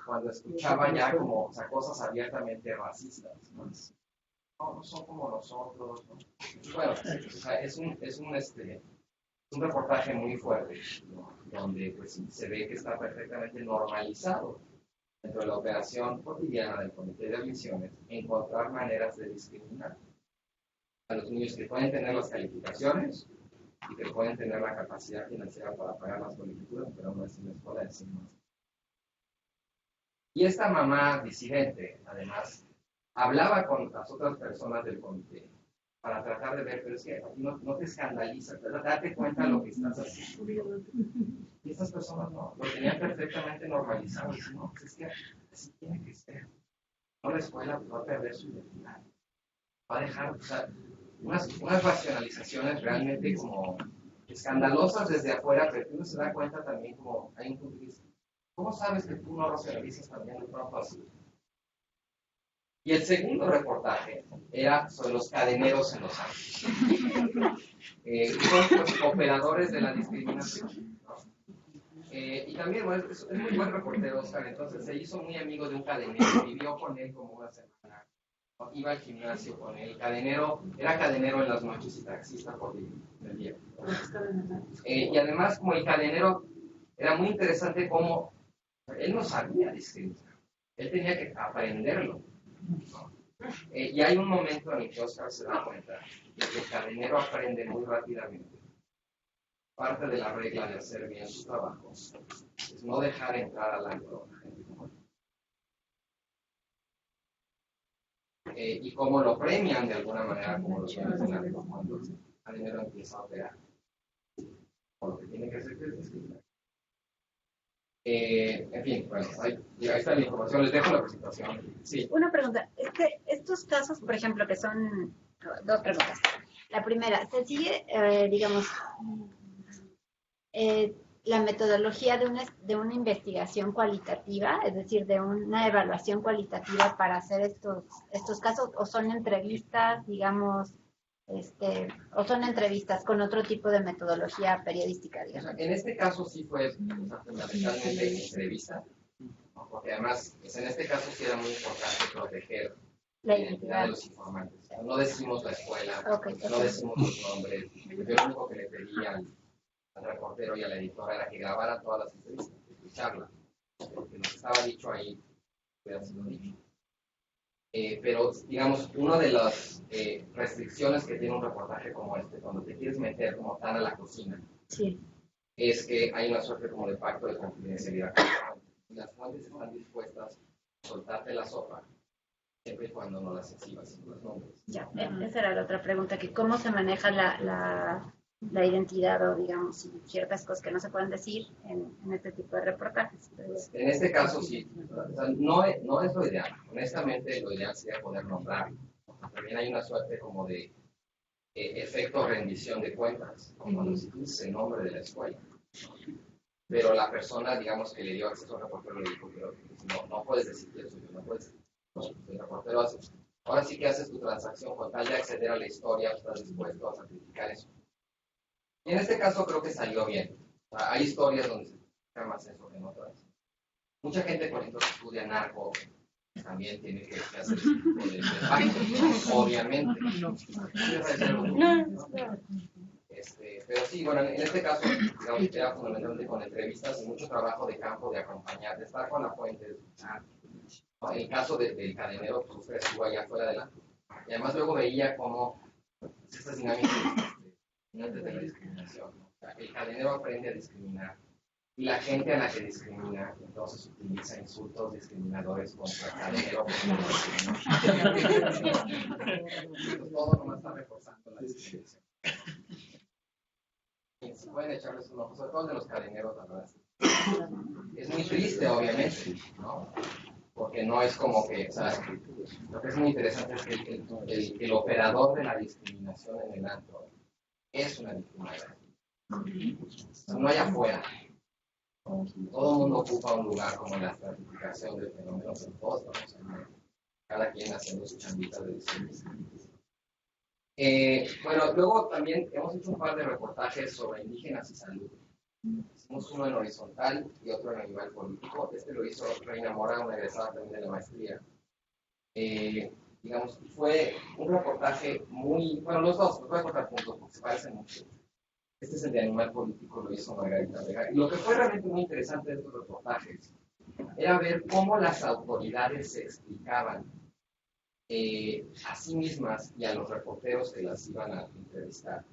cuando escuchaba ya como, o sea, cosas abiertamente racistas, ¿no? No son como nosotros, ¿no? Bueno, o sea, es un un reportaje muy fuerte, ¿no? Donde pues, se ve que está perfectamente normalizado dentro de la operación cotidiana del Comité de Admisiones encontrar maneras de discriminar a los niños que pueden tener las calificaciones y que pueden tener la capacidad financiera para pagar las colegiaturas, pero no es en la escuela, es en más. Y esta mamá disidente, además, hablaba con las otras personas del comité para tratar de ver, pero es que aquí no te escandaliza, date cuenta de lo que estás haciendo. Y estas personas no, lo tenían perfectamente normalizado. Y no, pues es que así tiene que ser. No, la escuela va a perder su identidad. Va a dejar, o sea, unas racionalizaciones realmente como escandalosas desde afuera, pero uno se da cuenta también como hay un punto de vista. ¿Cómo sabes que tú no racionalizas también de pronto así? Y el segundo reportaje era sobre los cadeneros en los Andes. Son los operadores de la discriminación, ¿no? Y también, bueno, es muy buen reportero, Oscar. Entonces se hizo muy amigo de un cadenero, vivió con él como una semana, ¿no? Iba al gimnasio con él. Cadenero, era cadenero en las noches y taxista por el día. Y además, como el cadenero, era muy interesante cómo él no sabía discriminar, él tenía que aprenderlo, ¿no? Y hay un momento en el que Oscar se da cuenta de que el cadenero aprende muy rápidamente. Parte de la regla de hacer bien su trabajo es no dejar entrar al antro a gente como él. Y cómo lo premian de alguna manera, como lo mencionan cuando el cadenero empieza a operar. Por lo que tiene que hacer que es discriminar. En fin, bueno, ahí está la información. Les dejo la presentación. Sí. Una pregunta. Es que estos casos, por ejemplo, que son dos preguntas. La primera, ¿se sigue, digamos, la metodología de una investigación cualitativa, es decir, de una evaluación cualitativa para hacer estos casos, o son entrevistas, digamos, o son entrevistas con otro tipo de metodología periodística, digamos? O sea, en este caso sí fue fundamentalmente entrevista, ¿no? Porque además, pues en este caso sí era muy importante proteger la identidad de los informantes. O sea, no decimos la escuela, no decimos los nombres. Yo lo único que le pedí al reportero y a la editora era que grabara todas las entrevistas, escucharlas, porque lo que estaba dicho ahí hubiera sido dicho. Pero, digamos, una de las restricciones que tiene un reportaje como este, cuando te quieres meter como tan a la cocina, sí, es que hay una suerte como de pacto de confidencialidad. Y las fuentes están dispuestas a soltarte la sopa, siempre y cuando no las exhibas sin los nombres. Ya, esa era la otra pregunta, que cómo se maneja la identidad o, digamos, ciertas cosas que no se pueden decir en este tipo de reportajes. Entonces, en este caso sí, o sea, no es lo ideal. Honestamente, lo ideal sería poder nombrarlo. También hay una suerte como de efecto rendición de cuentas, como cuando se dice el nombre de la escuela. Pero la persona, digamos, que le dio acceso al reportero le dijo, pero no puedes decir que eso, no puedes decir. El reportero hace, ahora sí que haces tu transacción con tal de acceder a la historia, estás dispuesto a sacrificar eso. Y en este caso creo que salió bien. O sea, hay historias donde se sacrifica más eso que en otras. Mucha gente, por ejemplo, que estudia narco, también tiene que hacer ese tipo de pacto, obviamente. Pero sí, bueno, en este caso, digamos, que era fundamentalmente con entrevistas y mucho trabajo de campo, de acompañar, de estar con la fuente, de escuchar. En el caso del cadenero, pues usted estuvo allá afuera de la... Y además luego veía cómo estas dinámicas antes de la discriminación, ¿no? O sea, el cadenero aprende a discriminar y la gente a la que discrimina entonces utiliza insultos discriminadores contra el cadenero. Todo nomás está reforzando la discriminación. Y si pueden echarles un ojo, sobre todo de los cadeneros, la verdad. Es muy triste, obviamente, ¿no? Porque no es como que, o sea, lo que es muy interesante es que el operador de la discriminación en el antro es una víctima de la discriminación. No hay afuera. Todo el mundo ocupa un lugar como en la estratificación del fenómeno, pero todos estamos en cada quien haciendo su chambita de discriminación. Bueno, luego también hemos hecho un par de reportajes sobre indígenas y salud. Hicimos uno en horizontal y otro en el nivel político. Este lo hizo Reina Mora, una egresada también de la maestría. Digamos, fue un reportaje muy... Bueno, los dos, los voy a cortar juntos porque se parecen mucho. Este es el de Animal Político, lo hizo Margarita Vega. Y lo que fue realmente muy interesante de estos reportajes era ver cómo las autoridades se explicaban a sí mismas y a los reporteros que las iban a entrevistar,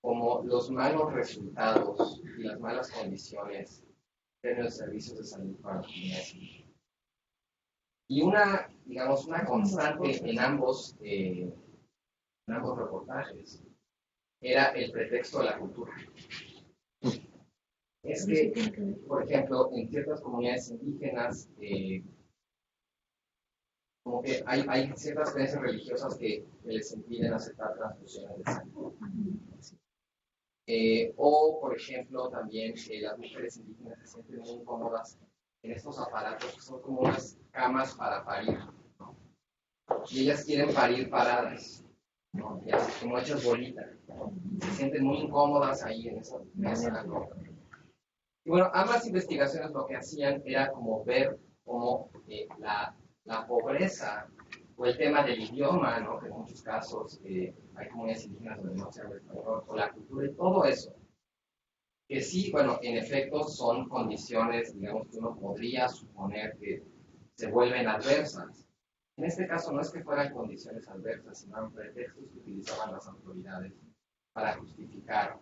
como los malos resultados y las malas condiciones de los servicios de salud para la comunidad. Y una, digamos, una constante en ambos reportajes era el pretexto de la cultura. Es que, por ejemplo, en ciertas comunidades indígenas, como que hay ciertas creencias religiosas que les impiden aceptar transfusiones de sangre. O, por ejemplo, también las mujeres indígenas se sienten muy incómodas en estos aparatos que son como unas camas para parir, ¿no? Y ellas quieren parir paradas, ¿no? Y así como hechas bolitas, ¿no? Se sienten muy incómodas ahí en esa ¿no? Y bueno, ambas investigaciones lo que hacían era como ver cómo la pobreza o el tema del idioma, ¿no? Que en muchos casos hay comunidades indígenas donde no se habla español, o la cultura y todo eso, que sí, bueno, en efecto son condiciones, digamos, que uno podría suponer que se vuelven adversas. En este caso no es que fueran condiciones adversas, sino eran pretextos que utilizaban las autoridades para justificar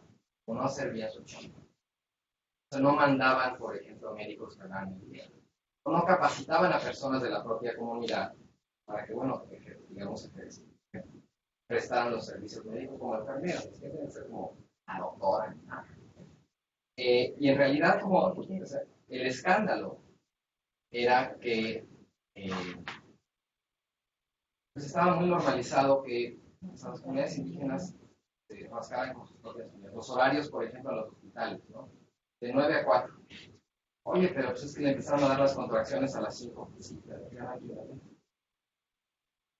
o no hacer bien su chamba. O sea, no mandaban, por ejemplo, médicos que hablaran inglés, o no capacitaban a personas de la propia comunidad para que, bueno, digamos, prestaran los servicios médicos como enfermeras, que deben ser como la doctora. Y en realidad, como o sea, el escándalo era que pues estaba muy normalizado que las comunidades indígenas se rascaran con sus propias comunidades. Los horarios, por ejemplo, a los hospitales, ¿no? De 9 a 4. Oye, pero pues es que le empezaron a dar las contracciones a las 5. Sí, pero ya no.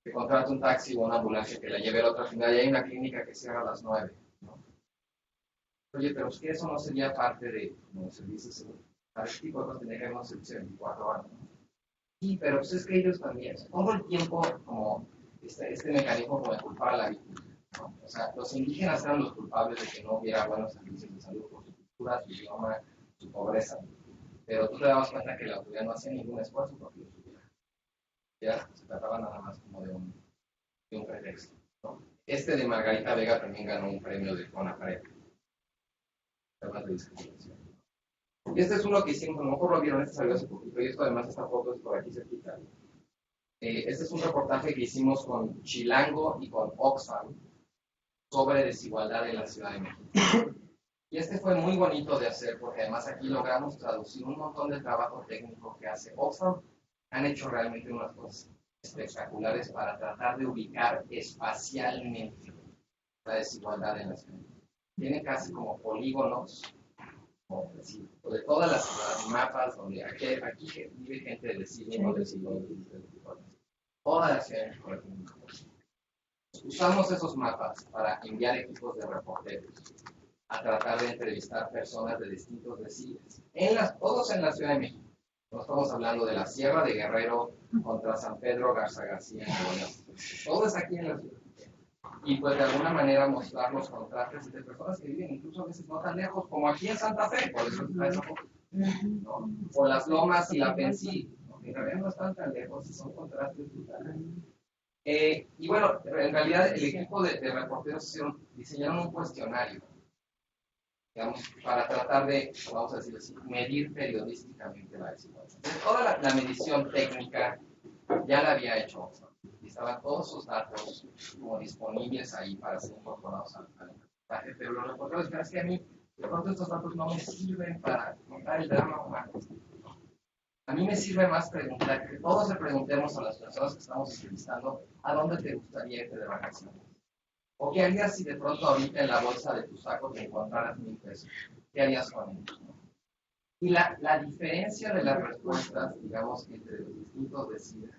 Que contrate un taxi o una ambulancia que la lleve a la otra final y hay una clínica que cierra a las 9, ¿no? Oye, pero es que eso no sería parte de los servicios. Para este tipo de cosas tendría que haber un servicio de 24 horas, ¿no? Sí, pero pues es que ellos también, todo el tiempo como este mecanismo como de culpar a la víctima, ¿no? O sea, los indígenas eran los culpables de que no hubiera buenos servicios de salud por su cultura, su idioma, su pobreza. Pero tú te dabas cuenta que la autoridad no hacía ningún esfuerzo porque lo supiera. Ya se trataba nada más como de un pretexto, ¿no? Este de Margarita Vega también ganó un premio de CONAPRED. Además de discriminación. Y este es uno que hicimos, a lo mejor lo vieron, este salió hace poquito, y esto además esta foto es por aquí cerquita. Este es un reportaje que hicimos con Chilango y con Oxfam sobre desigualdad en la Ciudad de México. Y este fue muy bonito de hacer porque además aquí logramos traducir un montón de trabajo técnico que hace Oxfam. Han hecho realmente unas cosas espectaculares para tratar de ubicar espacialmente la desigualdad en la ciudad. Tienen casi como polígonos de todas las ciudades, mapas donde aquí vive gente del siglo del siglo todas las ciudades. Usamos esos mapas para enviar equipos de reporteros a tratar de entrevistar personas de distintos deciles, todos en la Ciudad de México. No estamos hablando de la Sierra de Guerrero contra San Pedro Garza García, todo es aquí en la ciudad. Y pues de alguna manera mostrar los contrastes de personas que viven incluso a veces no tan lejos, como aquí en Santa Fe, por eso está esa foto, ¿no? O las Lomas y la Pensil, ¿no? Que en realidad no están tan lejos y son contrastes brutales. Y bueno, en realidad el equipo de reporteros diseñaron un cuestionario, digamos, para tratar de, vamos a decirlo así, medir periodísticamente la desigualdad. Toda la medición técnica ya la había hecho Oxfam. Y estaban todos sus datos como disponibles ahí para ser incorporados al reportaje, pero los reporteros dijeron, es que a mí, de pronto estos datos no me sirven para contar el drama humano. A mí me sirve más preguntar, que todos le preguntemos a las personas que estamos entrevistando, ¿a dónde te gustaría irte de vacaciones? ¿O qué harías si de pronto ahorita en la bolsa de tu saco te encontraras 1,000 pesos? ¿Qué harías con ellos? Y la diferencia de las respuestas, digamos, entre los distintos deciles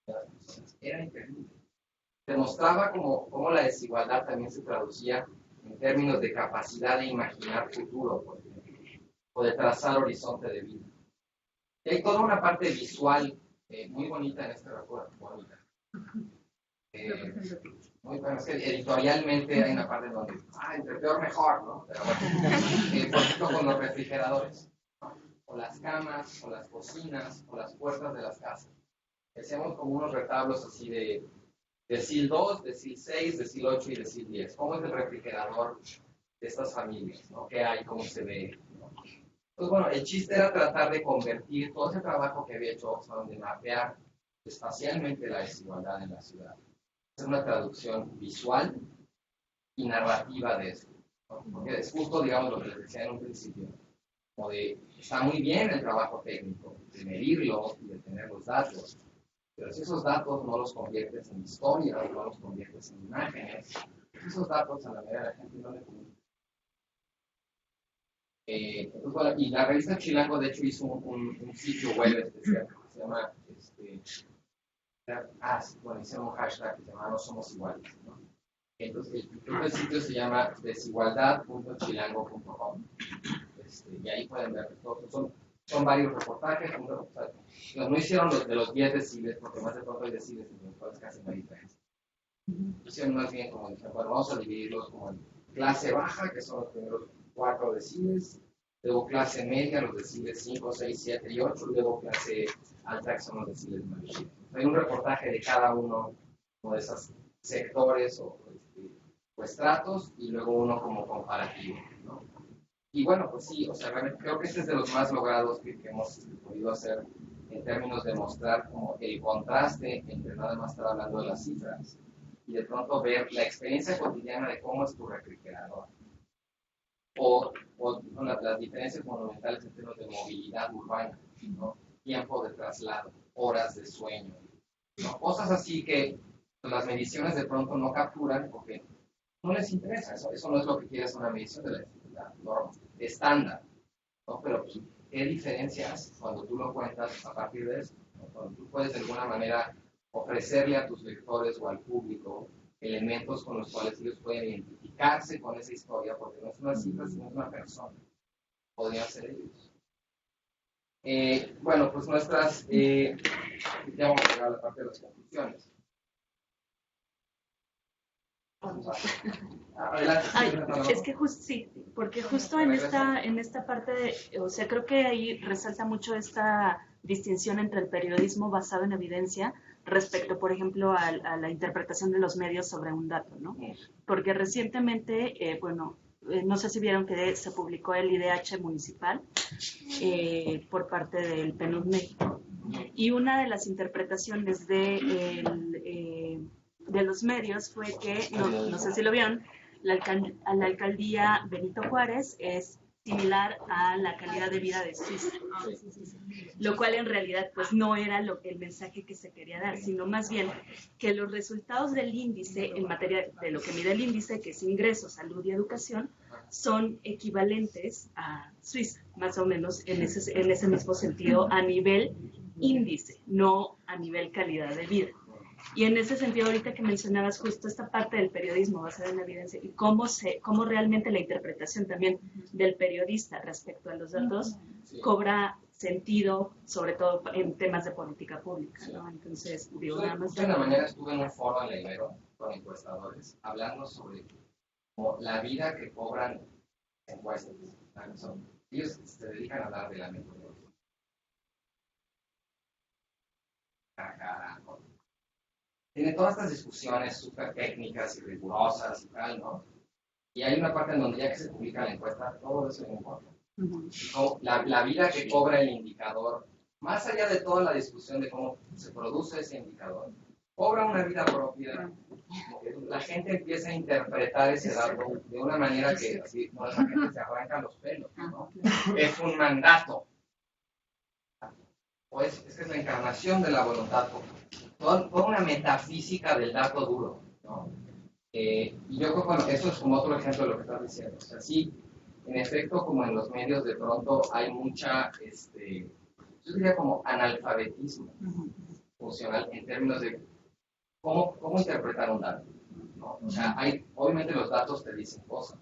de las personas era increíble. Demostraba cómo la desigualdad también se traducía en términos de capacidad de imaginar futuro, por ejemplo, o de trazar horizonte de vida. Y hay toda una parte visual muy bonita en este reporte. Muy bueno, es que editorialmente hay una parte donde, entre peor mejor, ¿no? Pero bueno, por ejemplo, con los refrigeradores, ¿no? O las camas, o las cocinas, o las puertas de las casas. Hacíamos como unos retablos así de decil 2, decil 6, decil 8 y decil 10. ¿Cómo es el refrigerador de estas familias? ¿No? ¿Qué hay? ¿Cómo se ve? ¿No? Pues bueno, el chiste era tratar de convertir todo ese trabajo que había hecho Oxfam, de mapear espacialmente la desigualdad en la ciudad. Es una traducción visual y narrativa de eso, ¿no? Porque es justo, digamos, lo que les decía en un principio, como de, está muy bien el trabajo técnico, de medirlo y de tener los datos, pero si esos datos no los conviertes en historias, no los conviertes en imágenes, esos datos a la mayoría de la gente no le comunican. Pues, bueno, y la revista Chilango, de hecho, hizo un sitio web especial que se llama, hicieron un hashtag que se llama No Somos Iguales, ¿no? Entonces, el sitio se llama desigualdad.chilango.com, y ahí pueden ver todo. Son varios reportajes, no hicieron los de los 10 deciles, porque más de pronto hay deciles en los cuales casi no hay diferencia. Hicieron más bien como, bueno, vamos a dividirlos como en clase baja, que son los primeros 4 deciles, luego clase media, los deciles 5, 6, 7 y 8, luego clase alta, que son los deciles más chicos. Hay un reportaje de cada uno de esos sectores o estratos, y luego uno como comparativo, ¿no? Y bueno, pues sí, o sea, realmente creo que este es de los más logrados que hemos podido hacer en términos de mostrar como el contraste entre nada más estar hablando de las cifras y de pronto ver la experiencia cotidiana de cómo es tu refrigerador. O las diferencias monumentales en términos de movilidad urbana, ¿no? Tiempo de traslado, horas de sueño, ¿no? Cosas así que las mediciones de pronto no capturan porque no les interesa. Eso no es lo que quiere, es una medición de la norma estándar, ¿no? Pero pues, ¿qué diferencias cuando tú lo cuentas a partir de eso? ¿No? Cuando tú puedes de alguna manera ofrecerle a tus lectores o al público elementos con los cuales ellos pueden identificarse con esa historia, porque no es una cifra, sino es una persona. Podrían ser ellos. Bueno, pues nuestras... ya vamos a llegar a la parte de las conclusiones. Es que sí, porque justo en esta parte, o sea, creo que ahí resalta mucho esta distinción entre el periodismo basado en evidencia respecto, por ejemplo, a la interpretación de los medios sobre un dato, ¿no? Porque recientemente, no sé si vieron que se publicó el IDH municipal por parte del PNUD México, y una de las interpretaciones de los medios fue que, no sé si lo vieron, la alcaldía Benito Juárez es similar a la calidad de vida de Suiza, lo cual en realidad pues no era el mensaje que se quería dar, sino más bien que los resultados del índice en materia de lo que mide el índice, que es ingresos, salud y educación, son equivalentes a Suiza, más o menos en ese mismo sentido a nivel índice, no a nivel calidad de vida. Y en ese sentido, ahorita que mencionabas justo esta parte del periodismo basado en la evidencia y cómo realmente la interpretación también del periodista respecto a los datos cobra sentido, sobre todo en temas de política pública, ¿no? Entonces, digo, nada más... De una manera estuve en un foro en la Ibero con encuestadores hablando sobre la vida que cobran encuestas. Ellos se dedican a hablar de la metodología. Tiene todas estas discusiones súper técnicas y rigurosas y tal, ¿no? Y hay una parte en donde ya que se publica la encuesta, todo eso no importa. La vida que cobra el indicador, más allá de toda la discusión de cómo se produce ese indicador, cobra una vida propia. La gente empieza a interpretar ese dato de una manera que así, no, la gente se arranca los pelos, ¿no? Es un mandato. Pues es que es la encarnación de la voluntad. Toda una metafísica del dato duro, ¿no? Y yo creo que bueno, eso es como otro ejemplo de lo que estás diciendo. O sea, sí, en efecto, como en los medios de pronto hay mucha, yo diría como analfabetismo funcional en términos de cómo interpretar un dato, ¿no? O sea, obviamente los datos te dicen cosas,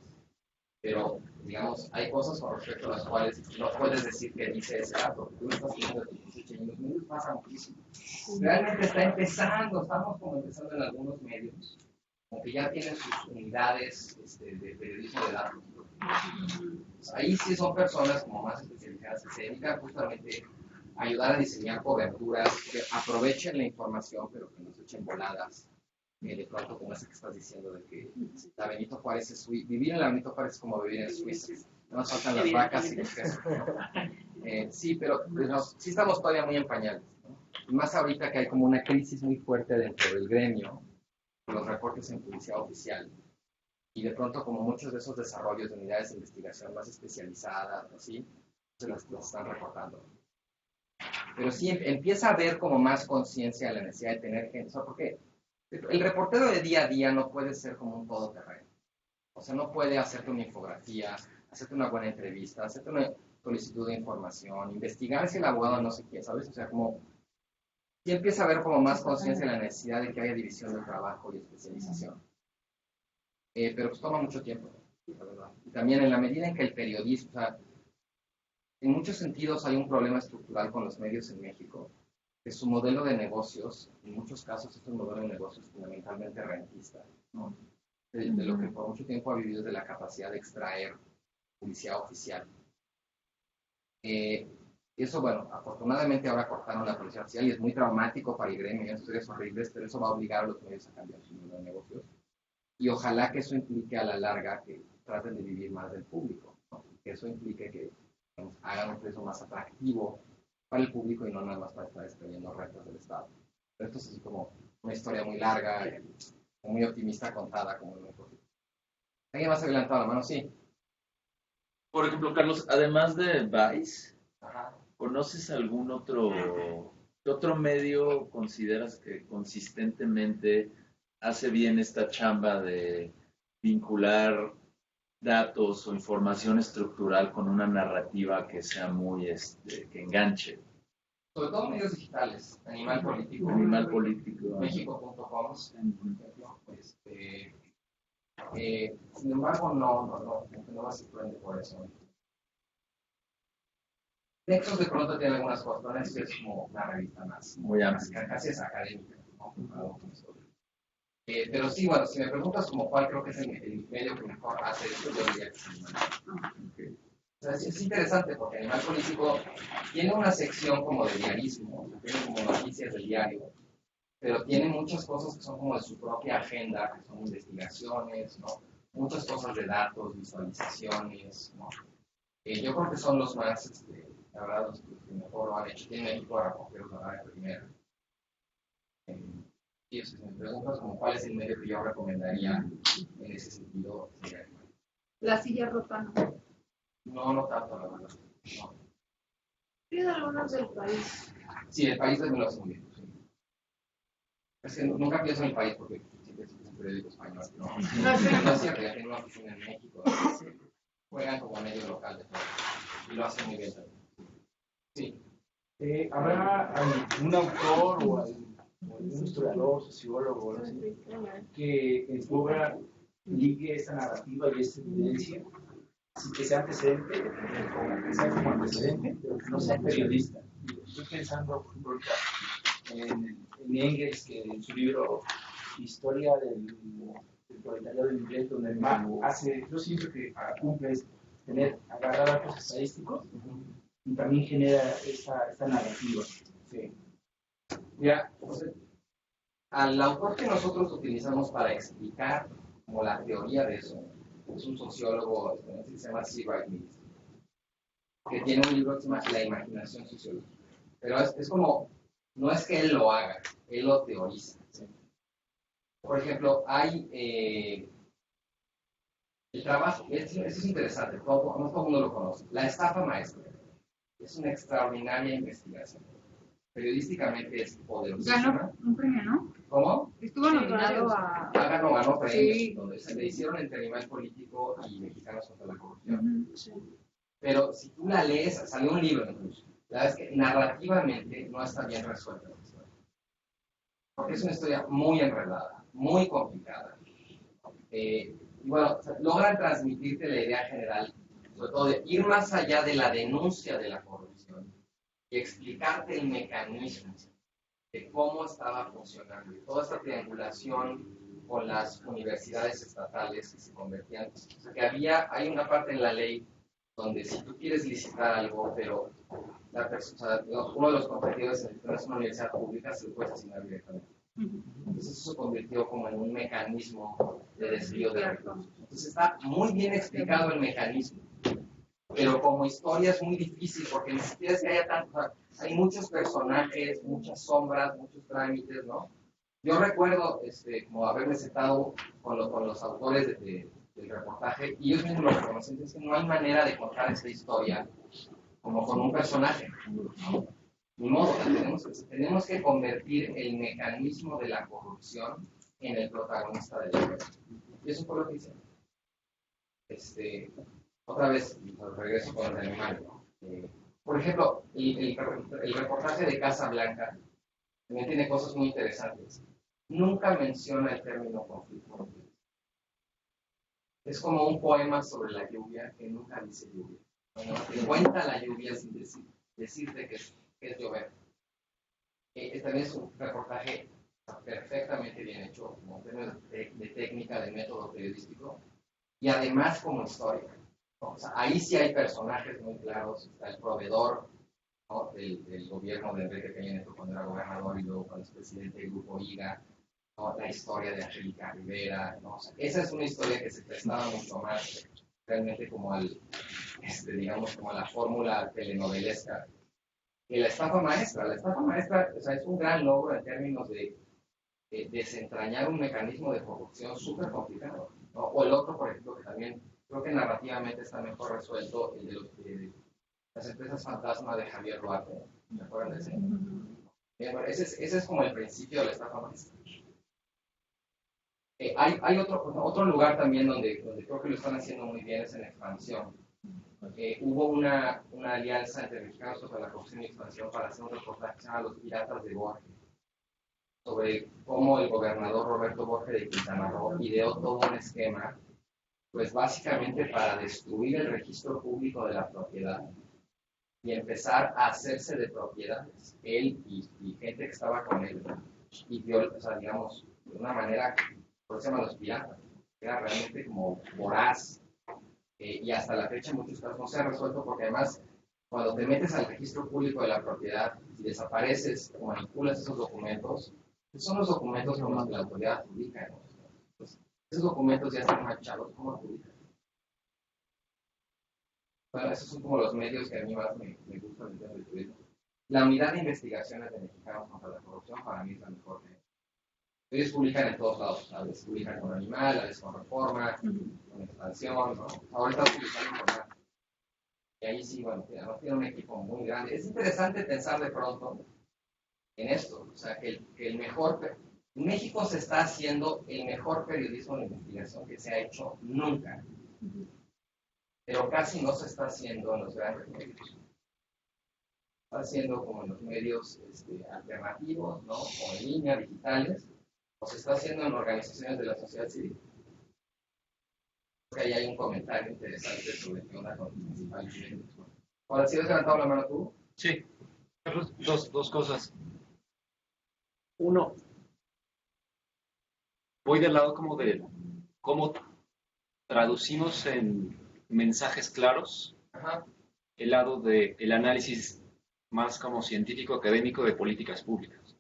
pero, digamos, hay cosas con respecto a las cuales no puedes decir que dice ese dato. Tú estás viendo de 18 años, los medios pasa muchísimo. Realmente está empezando, estamos como empezando en algunos medios como que ya tienen sus unidades de periodismo de datos. Ahí sí son personas como más especializadas que se dedican justamente a ayudar a diseñar coberturas que aprovechen la información, pero que no se echen voladas. De pronto, como esa que estás diciendo, de que la Benito Juárez es vivir en la Benito Juárez es como vivir en Suiza. No nos faltan las vacas y los quesos, ¿no? Sí, pero pues, sí estamos todavía muy en pañales, ¿no? Y más ahorita que hay como una crisis muy fuerte dentro del gremio, los reportes en publicidad oficial. Y de pronto, como muchos de esos desarrollos de unidades de investigación más especializadas, así, se las están reportando. Pero sí empieza a haber como más conciencia de la necesidad de tener gente. O sea, porque el reportero de día a día no puede ser como un todoterreno. O sea, no puede hacerte una infografía, hacerte una buena entrevista, hacerte una solicitud de información, investigar si el abogado no sé quién, ¿sabes? O sea, como sí empieza a haber como más conciencia de la necesidad de que haya división de trabajo y especialización. Pero pues toma mucho tiempo, la verdad. Y también en la medida en que el periodismo, o sea, en muchos sentidos hay un problema estructural con los medios en México, que su modelo de negocios, en muchos casos es un modelo de negocios fundamentalmente rentista, ¿no? De lo que por mucho tiempo ha vivido de la capacidad de extraer publicidad oficial. Eso, bueno, afortunadamente ahora cortaron la publicidad oficial y es muy traumático para el gremio, historias horribles, pero eso va a obligar a los medios a cambiar su modelo de negocios. Y ojalá que eso implique a la larga que traten de vivir más del público, ¿no? Que eso implique que hagan un precio más atractivo para el público y no nada más para estar extrayendo rentas del Estado. Pero esto es así como una historia muy larga, muy optimista contada, como lo mejor. ¿Alguien más ha levantado la mano? Sí. Por ejemplo, Carlos, además de Vice, ¿conoces algún otro medio consideras que consistentemente hace bien esta chamba de vincular datos o información estructural con una narrativa que sea muy, que enganche? Sobre todo medios digitales, Animal Político, México.com, sin embargo, no me sorprende por eso. Nexos de pronto tiene algunas cosas, pero Nexos es como una revista más casi es académica, ¿no? Pero sí, bueno, si me preguntas como cuál creo que es el medio que mejor hace esto, yo diría que es Animal. O sea, es interesante porque Animal Político tiene una sección como de diarismo, tiene como noticias del diario, pero tiene muchas cosas que son como de su propia agenda, que son investigaciones, ¿no? Muchas cosas de datos, visualizaciones, ¿no? Yo creo que son los más, la verdad, los que mejor lo han hecho. Tienen equipo de reporteros, la verdad, de primera. Y si me preguntas como cuál es el medio que yo recomendaría en ese sentido, sería Animal. La silla rota, ¿no? No tanto, la verdad. No. Pide algunos del país. Sí, el país es menos muy bien. Sí. Es que nunca pienso en el país porque siempre es un periódico español. No es cierto, ya tienen una oficina en México. Juegan como medio local de todo. Y lo hacen muy bien también. Sí. ¿Habrá un autor o algún historiador, sociólogo, no sé, que en su obra ligue esta narrativa y esta evidencia, sin que sea antecedente, que sea como antecedente, pero que no sea periodista? Estoy pensando, por ejemplo, en Engels, que en su libro Historia del proletariado inglés, donde hace, yo siento que cumple es agarrar datos estadísticos y también genera esta narrativa. Sí. Mira, al autor que nosotros utilizamos para explicar como la teoría de eso, es un sociólogo que se llama C. Wright Mills, que tiene un libro que se llama La imaginación sociológica. Pero es como, no es que él lo haga, él lo teoriza, ¿sí? Por ejemplo, hay el trabajo, eso es interesante, no todo el mundo lo conoce, la estafa maestra. Es una extraordinaria investigación. Periodísticamente es poderosísima. Ganó un premio, ¿no? ¿Cómo? Estuvo nominado a... Ganó premios, sí. donde se le hicieron entre Animal Político y Mexicanos contra la Corrupción. Sí. Pero si tú la lees, salió un libro incluso, la verdad es que narrativamente no está bien resuelta. Porque es una historia muy enredada, muy complicada. Y bueno, logran transmitirte la idea general, sobre todo de ir más allá de la denuncia de la corrupción y explicarte el mecanismo de cómo estaba funcionando, y toda esta triangulación con las universidades estatales que se convertían. O sea, que hay una parte en la ley donde si tú quieres licitar algo, pero o sea, uno de los competidores es una universidad pública, se lo puedes asignar directamente. Entonces eso se convirtió como en un mecanismo de desvío de recursos. Entonces está muy bien explicado el mecanismo, pero como historia es muy difícil porque ni siquiera es que haya tanto, o sea, hay muchos personajes, muchas sombras, muchos trámites, ¿no? Yo recuerdo como haberme sentado con los autores del reportaje y ellos mismos lo reconocen, es que no hay manera de contar esta historia como con un personaje, ¿no? Ni modo, tenemos que convertir el mecanismo de la corrupción en el protagonista de la historia. Y eso fue lo que hicieron. Otra vez, regreso con el animal, ¿no? Por ejemplo, el reportaje de Casa Blanca también tiene cosas muy interesantes. Nunca menciona el término conflicto. Es como un poema sobre la lluvia que nunca dice lluvia. Te cuenta la lluvia sin decirte que es llover. También es un reportaje perfectamente bien hecho, como en términos de técnica, de método periodístico, y además como historia. O sea, ahí sí hay personajes muy claros. Está el proveedor, ¿no? del gobierno de Enrique Peña Nieto cuando era gobernador y luego cuando es presidente del Grupo IGA, ¿no? La historia de Angélica Rivera, ¿no? O sea, esa es una historia que se prestaba mucho más realmente como digamos, como a la fórmula telenovelesca. Y la estafa maestra, o sea, es un gran logro en términos de desentrañar un mecanismo de corrupción súper complicado, ¿no? O el otro, por ejemplo, que también creo que narrativamente está mejor resuelto, el de las empresas fantasma de Javier Duarte. ¿Me acuerdan de ese? Bien, bueno, ese es como el principio de la estafa maestra. Hay otro lugar también donde creo que lo están haciendo muy bien, es en expansión. Hubo una alianza entre Mexicanos contra la Corrupción y Expansión para hacer un reportaje que se llama Los Piratas de Borges, sobre cómo el gobernador Roberto Borges de Quintana Roo ideó todo un esquema, pues básicamente para destruir el registro público de la propiedad y empezar a hacerse de propiedades, él y gente que estaba con él, y o sea, digamos, de una manera, por eso se llaman los piratas, era realmente como voraz, y hasta la fecha en muchos casos no se ha resuelto porque además cuando te metes al registro público de la propiedad y desapareces o manipulas esos documentos, son los documentos con los que la autoridad publica, ¿no? Entonces, esos documentos ya están manchados como publican. Bueno, esos son como los medios que a mí más me gustan en el turismo. La unidad de investigaciones de Mexicanos contra la Corrupción para mí es la mejor. Ellos publican en todos lados, a veces publican con Animal, a veces con Reforma, con Expansión, ¿no? Ahorita publican con más. Y ahí sí, bueno, además tiene un equipo muy grande. Es interesante pensar de pronto en esto, o sea, que el mejor, en México se está haciendo el mejor periodismo de investigación que se ha hecho nunca, pero casi no se está haciendo en los grandes medios. Está haciendo como en los medios alternativos, ¿no? O en línea, digitales, o se está haciendo en organizaciones de la sociedad civil. Creo que ahí hay un comentario interesante sobre qué onda con los principales medios. Ahora, ¿sí has levantado la mano tú? Sí, dos cosas. Uno, voy del lado como de cómo traducimos en mensajes claros. Ajá. El lado del análisis más como científico, académico de políticas públicas.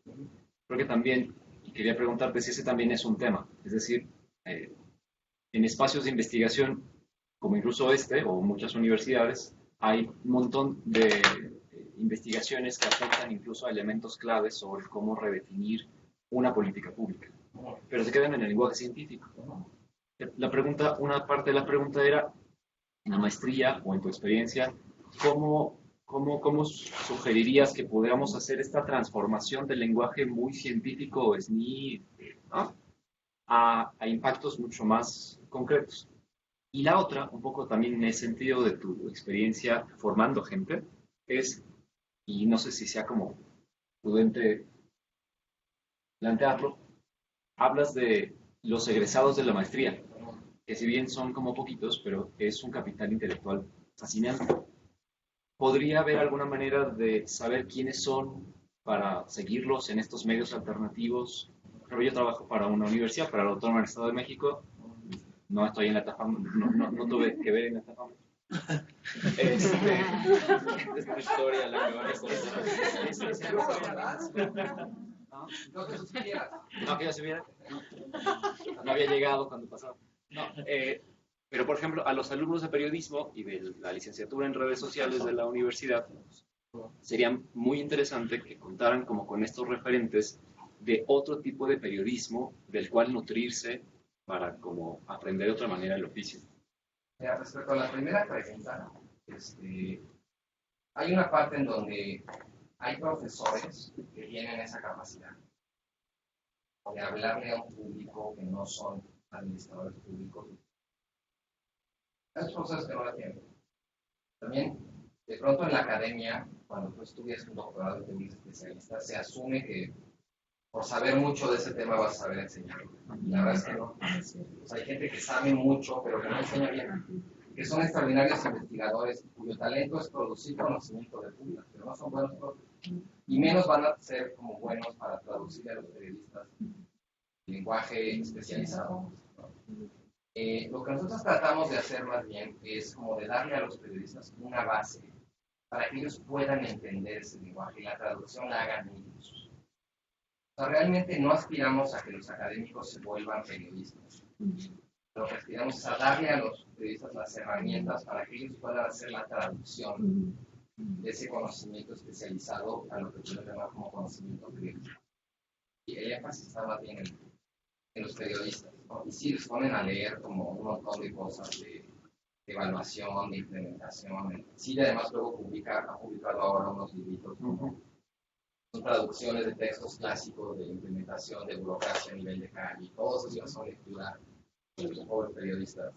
Creo que también, y quería preguntarte si ese también es un tema, es decir, en espacios de investigación, como incluso o muchas universidades, hay un montón de investigaciones que apuntan incluso a elementos claves sobre cómo redefinir una política pública, pero se quedan en el lenguaje científico. Una parte de la pregunta era, en la maestría o en tu experiencia, ¿cómo sugerirías que pudiéramos hacer esta transformación del lenguaje muy científico, SNI, ¿no? a impactos mucho más concretos? Y la otra, un poco también en el sentido de tu experiencia formando gente, es, y no sé si sea como prudente plantearlo, hablas de los egresados de la maestría, que si bien son como poquitos, pero es un capital intelectual fascinante. ¿Podría haber alguna manera de saber quiénes son para seguirlos en estos medios alternativos pero yo trabajo para una universidad, para la Autónoma del Estado de México. No estoy en la etapa, no tuve que ver en la etapa. Es una historia la que van a contar. No que supieras. No, que yo supiera. No había llegado cuando pasaba. No, pero, por ejemplo, a los alumnos de periodismo y de la licenciatura en redes sociales de la universidad, sería muy interesante que contaran como con estos referentes de otro tipo de periodismo del cual nutrirse para como aprender de otra manera el oficio. Mira, respecto a la primera pregunta, hay una parte en donde hay profesores que tienen esa capacidad de hablarle a un público que no son administradores públicos. Hay profesores que no la tienen. También, de pronto en la academia, cuando tú estudias un doctorado y te vuelves especialista, se asume que por saber mucho de ese tema vas a saber enseñar. Y la verdad es que no. O sea, hay gente que sabe mucho, pero que no enseña bien. Que son extraordinarios investigadores cuyo talento es producir conocimiento de público, pero no son buenos propios. Y menos van a ser como buenos para traducir a los periodistas lenguaje especializado. Lo que nosotros tratamos de hacer más bien es como de darle a los periodistas una base para que ellos puedan entender ese lenguaje y la traducción la hagan ellos. O sea, realmente no aspiramos a que los académicos se vuelvan periodistas. Lo que aspiramos es a darle a los periodistas las herramientas para que ellos puedan hacer la traducción de ese conocimiento especializado a lo que yo llamo como conocimiento periodístico. Y el énfasis está más bien en los periodistas, ¿no? Y sí, les ponen a leer como un montón de cosas de evaluación, de implementación. Sí, además luego ha publicado ahora unos libritos como son traducciones de textos clásicos de implementación de burocracia a nivel de calle. Todos esos son lectura de los pobres periodistas.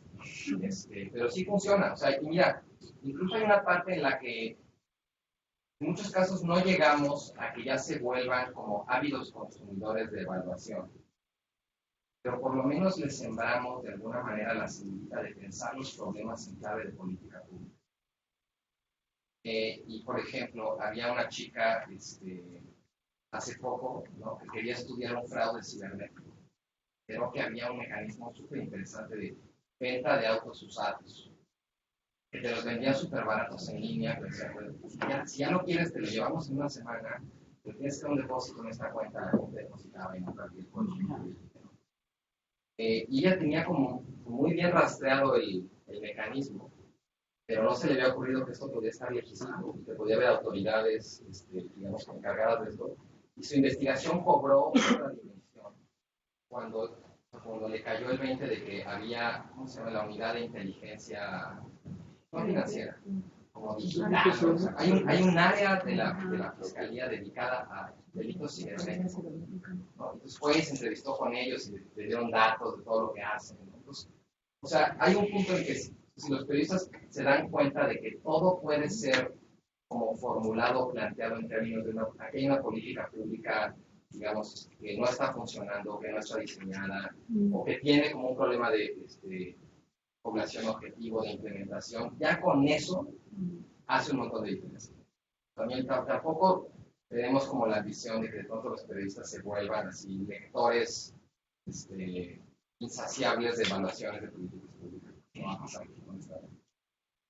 Pero sí funciona. O sea, y mira, incluso hay una parte en la que en muchos casos no llegamos a que ya se vuelvan como ávidos consumidores de evaluación. Pero por lo menos les sembramos de alguna manera la semillita de pensar los problemas en clave de política pública. Y por ejemplo, había una chica hace poco, ¿no?, que quería estudiar un fraude cibernético, pero que había un mecanismo súper interesante de venta de autos usados, que te los vendían súper baratos en línea, pues, si ya no quieres, te lo llevamos en una semana, pero tienes que hacer un depósito en esta cuenta, la gente depositaba y no perdía el coche. Y ella tenía como muy bien rastreado el mecanismo, pero no se le había ocurrido que esto podía estar legislado y que podía haber autoridades, digamos, encargadas de esto. Y su investigación cobró otra dimensión cuando le cayó el 20 de que había, ¿cómo se llama?, la unidad de inteligencia no financiera, como digital. O sea, hay un área de la fiscalía dedicada a delitos cibernéticos, ¿no? Entonces fue y se entrevistó con ellos y le dieron datos de todo lo que hacen, ¿no? Entonces, o sea, hay un punto en que si los periodistas se dan cuenta de que todo puede ser como formulado, planteado en términos de aquí hay una política pública, digamos, que no está funcionando, que no está diseñada, o que tiene como un problema de población objetivo, de implementación, ya con eso hace un montón de diferencia. También tampoco tenemos como la visión de que de pronto los periodistas se vuelvan así lectores insaciables de evaluaciones de políticas públicas. No va a pasar con esta.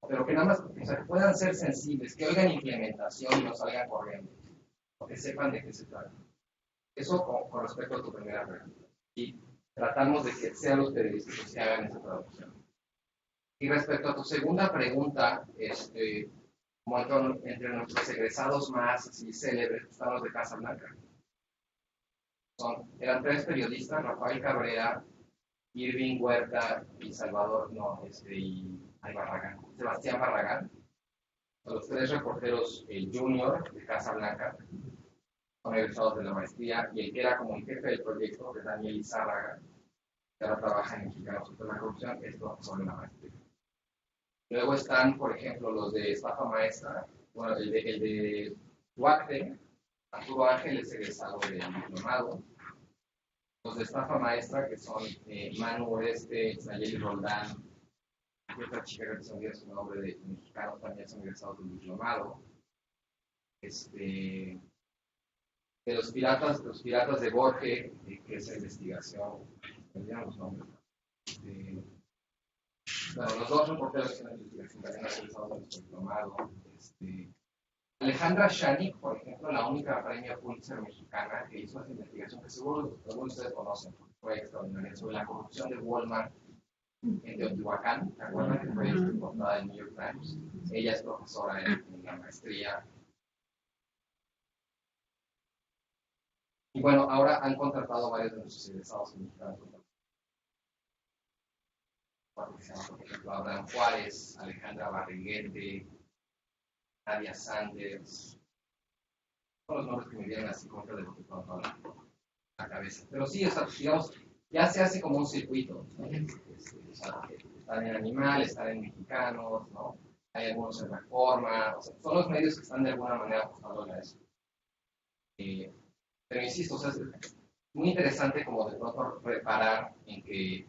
Pero que nada más, o sea, que puedan ser sensibles, que oigan implementación y no salgan corriendo, o que sepan de qué se trata. Eso con respecto a tu primera pregunta. Y tratamos de que sean los periodistas los que hagan esa traducción. Y respecto a tu segunda pregunta, como entre nuestros egresados más así célebres están los de Casa Blanca. Eran 3 periodistas: Rafael Cabrera, Irving Huerta y Sebastián Barragán. Los 3 reporteros junior de Casa Blanca son egresados de la maestría, y el que era como el jefe del proyecto, de Daniel Izárraga, que ahora trabaja en Mexicanos contra la Corrupción, es profesor de la maestría. Luego están, por ejemplo, los de estafa maestra. Bueno, el de UACTE, Arturo Ángel, es egresado del diplomado. Los de estafa maestra, que son Manu Oreste, Nayeli Roldán, y otra chica que se olvida su nombre, de Mexicanos, también son egresados del diplomado. de los piratas de Borges, que es la investigación, olvidan los nombres. Bueno, los dos reporteros que hacen la investigación también realizados en el diplomado. Alejandra Shanik, por ejemplo, la única premio Pulitzer mexicana que hizo esa investigación, que seguro algunos de ustedes conocen, porque fue extraordinaria, sobre la corrupción de Walmart en Teotihuacán, ¿te acuerdan que fue portada del New York Times? Ella es profesora en la maestría. Y bueno, ahora han contratado varios de nuestros egresados mexicanos. Por ejemplo, Abraham Juárez, Alejandra Barriguete, Nadia Sanders. Son los nombres que me vienen así como que de lo que tengo la cabeza. Pero sí, o sea, digamos, ya se hace como un circuito, ¿no? O sea, están en Animal, están en Mexicanos, ¿no? Hay algunos en Reforma, o sea, son los medios que están de alguna manera apostando a eso. Pero insisto, o sea, es muy interesante como de pronto reparar en que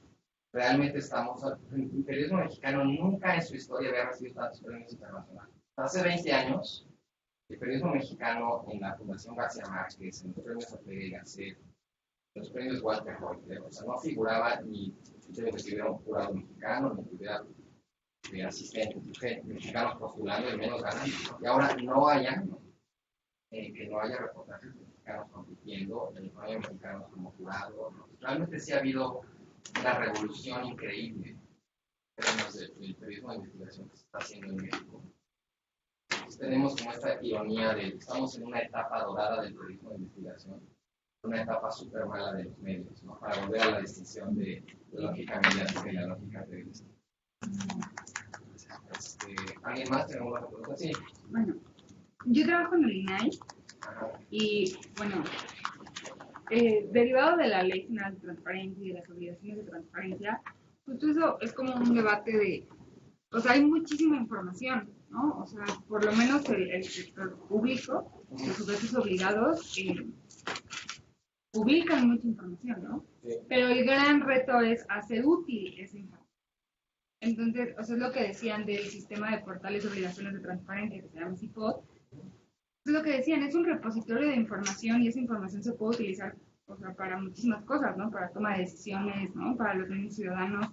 realmente estamos, el periodismo mexicano nunca en su historia había recibido tantos premios internacionales. Hace 20 años, el periodismo mexicano en la Fundación García Márquez, en los premios Ortega y Gasset, en los premios Walter Reuter, o sea, no figuraba ni que hubiera un jurado mexicano, ni que hubiera asistentes mexicanos postulando y menos ganan. Y ahora no haya, que no haya reportajes mexicanos compitiendo, no haya mexicanos como jurado. ¿No? Realmente sí ha habido una revolución increíble en términos del periodismo de investigación que se está haciendo en México. Entonces, tenemos como esta ironía de que estamos en una etapa dorada del periodismo de investigación, una etapa súper mala de los medios, ¿no? Para volver a la distinción de la lógica mediática y la lógica periodística. ¿Alguien más tiene alguna pregunta? Sí. Bueno, yo trabajo en el INAI y, bueno, derivado de la Ley General de Transparencia y de las obligaciones de transparencia, justo eso es como un debate de, o sea, hay muchísima información, ¿no? O sea, por lo menos el sector público, los sujetos obligados, publican mucha información, ¿no? Sí. Pero el gran reto es hacer útil esa información. Entonces, o sea, es lo que decían del sistema de portales de obligaciones de transparencia, que se llama CIPOD. Es lo que decían, es un repositorio de información y esa información se puede utilizar, o sea, para muchísimas cosas, ¿no? Para toma de decisiones, ¿no? Para los mismos ciudadanos.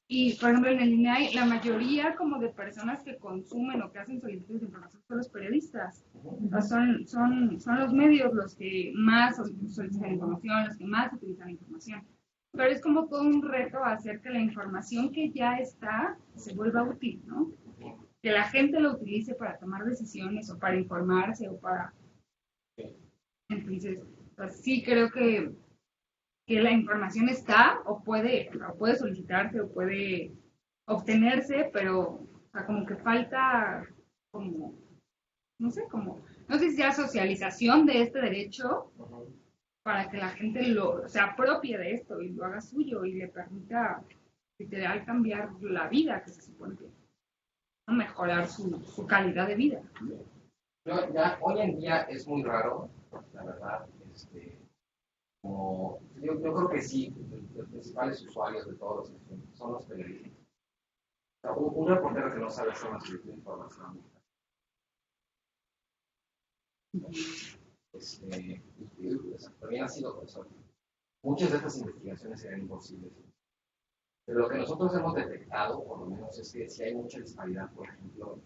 Y, por ejemplo, en el INAI, la mayoría como de personas que consumen o que hacen solicitudes de información son los periodistas. O sea, son los medios los que más solicitan información, los que más utilizan información. Pero es como todo un reto hacer que la información que ya está se vuelva útil, ¿no? Que la gente lo utilice para tomar decisiones o para informarse o para... Entonces, pues, sí creo que la información está o puede solicitarse o puede obtenerse, pero o sea, como que falta como, no sé si sea socialización de este derecho para que la gente se apropie de esto y lo haga suyo y le permita literal cambiar la vida, que se supone que mejorar su calidad de vida. Ya, hoy en día es muy raro, la verdad, como, yo creo que sí, los principales usuarios de todos son los periodistas. O sea, un reportero que no sabe hacer una solicitud de información. También ha sido por eso. Muchas de estas investigaciones eran imposibles. Pero lo que nosotros hemos detectado, por lo menos, es que sí hay mucha disparidad, por ejemplo,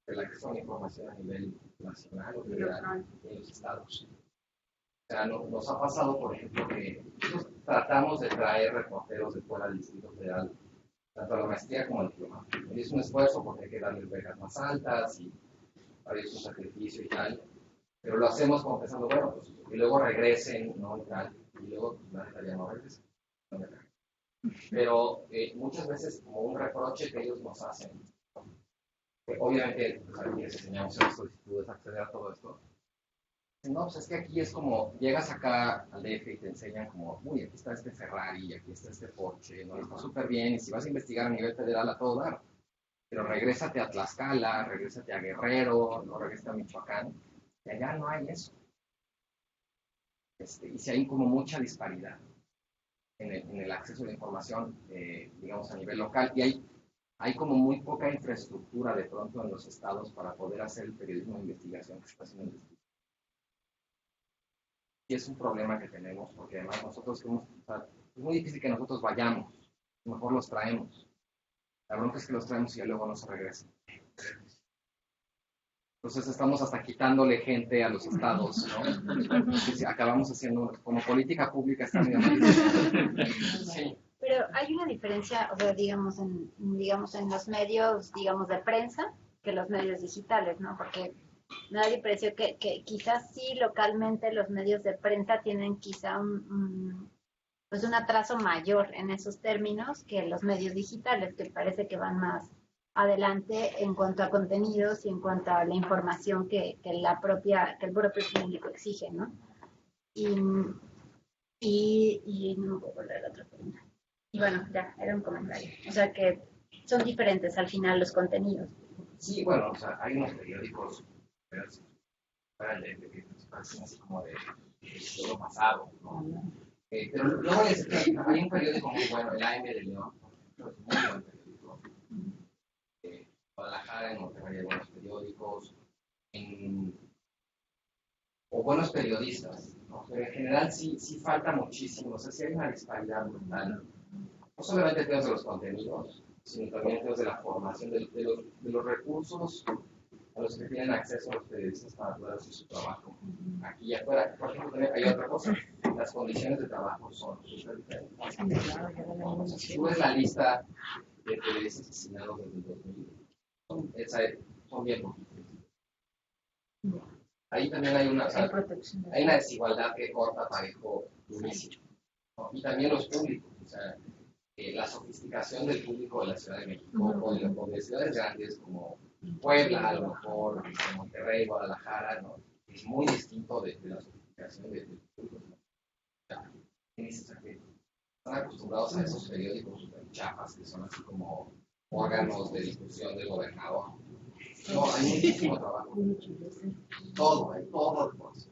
de la acceso a la información a nivel nacional o federal en los estados. O sea, nos ha pasado, por ejemplo, que nosotros tratamos de traer reporteros de fuera del Distrito Federal, tanto a la maestría como al diplomado. Es un esfuerzo porque hay que darles becas más altas y para ellos un sacrificio y tal. Pero lo hacemos como pensando, bueno, pues, y luego regresen, ¿no? Y tal, y luego, pues, la neta ya no regresa. Pero muchas veces, como un reproche que ellos nos hacen, que obviamente, pues, aquí les enseñamos en las solicitudes acceder a todo esto. No, pues es que aquí es como, llegas acá al DF y te enseñan como, uy, aquí está este Ferrari, aquí está este Porsche, ¿no? Está súper bien, y si vas a investigar a nivel federal a todo dar, pero regrésate a Tlaxcala, regrésate a Guerrero, no regrésate a Michoacán, y allá no hay eso. Y si hay como mucha disparidad en el acceso a la información, digamos, a nivel local, y hay como muy poca infraestructura de pronto en los estados para poder hacer el periodismo de investigación que se está haciendo en el distrito. sí es un problema que tenemos, porque además nosotros, o sea, es muy difícil que nosotros vayamos, mejor los traemos. La bronca es que los traemos y ya luego no se regresan. Entonces estamos hasta quitándole gente a los estados, ¿no? Entonces, acabamos haciendo, como política pública está medio mal. Sí. Pero hay una diferencia, o sea, digamos en los medios, digamos, de prensa, que los medios digitales, ¿no? Porque me da la impresión que quizás sí localmente los medios de prensa tienen quizá pues un atraso mayor en esos términos que los medios digitales, que parece que van más adelante en cuanto a contenidos y en cuanto a la información que el propio público exige, ¿no? Y no me puedo volver a la otra pregunta. Y bueno, ya, era un comentario. O sea que son diferentes al final los contenidos. Sí, bueno, o sea, hay unos periódicos así como de siglo pasado, ¿no? Pero luego hay un periódico muy bueno, el AM de León, es muy buen periódico. Guadalajara, en Monterrey hay buenos periódicos, o buenos periodistas, ¿no? Pero en general sí falta muchísimo, o sea, sí hay una disparidad brutal. No solamente en términos de los contenidos, sino también en términos de la formación, de los recursos a los que tienen acceso los periodistas para poder hacer su trabajo. Aquí y afuera, por ejemplo, también hay otra cosa, las condiciones de trabajo son súper diferentes. O sea, si tú ves la lista de periodistas asesinados desde el 2000, son bien poquitos. Ahí también hay una desigualdad que corta parejo durísimo, ¿no? Y también los públicos, o sea, la sofisticación del público de la Ciudad de México o de ciudades grandes como Puebla, a lo mejor, Monterrey, Guadalajara, ¿no? Es muy distinto de la sofisticación del público. O sea, están acostumbrados a esos periódicos super chafas que son así como órganos de discusión del gobernador. No, hay muchísimo trabajo. Hay todo el proceso.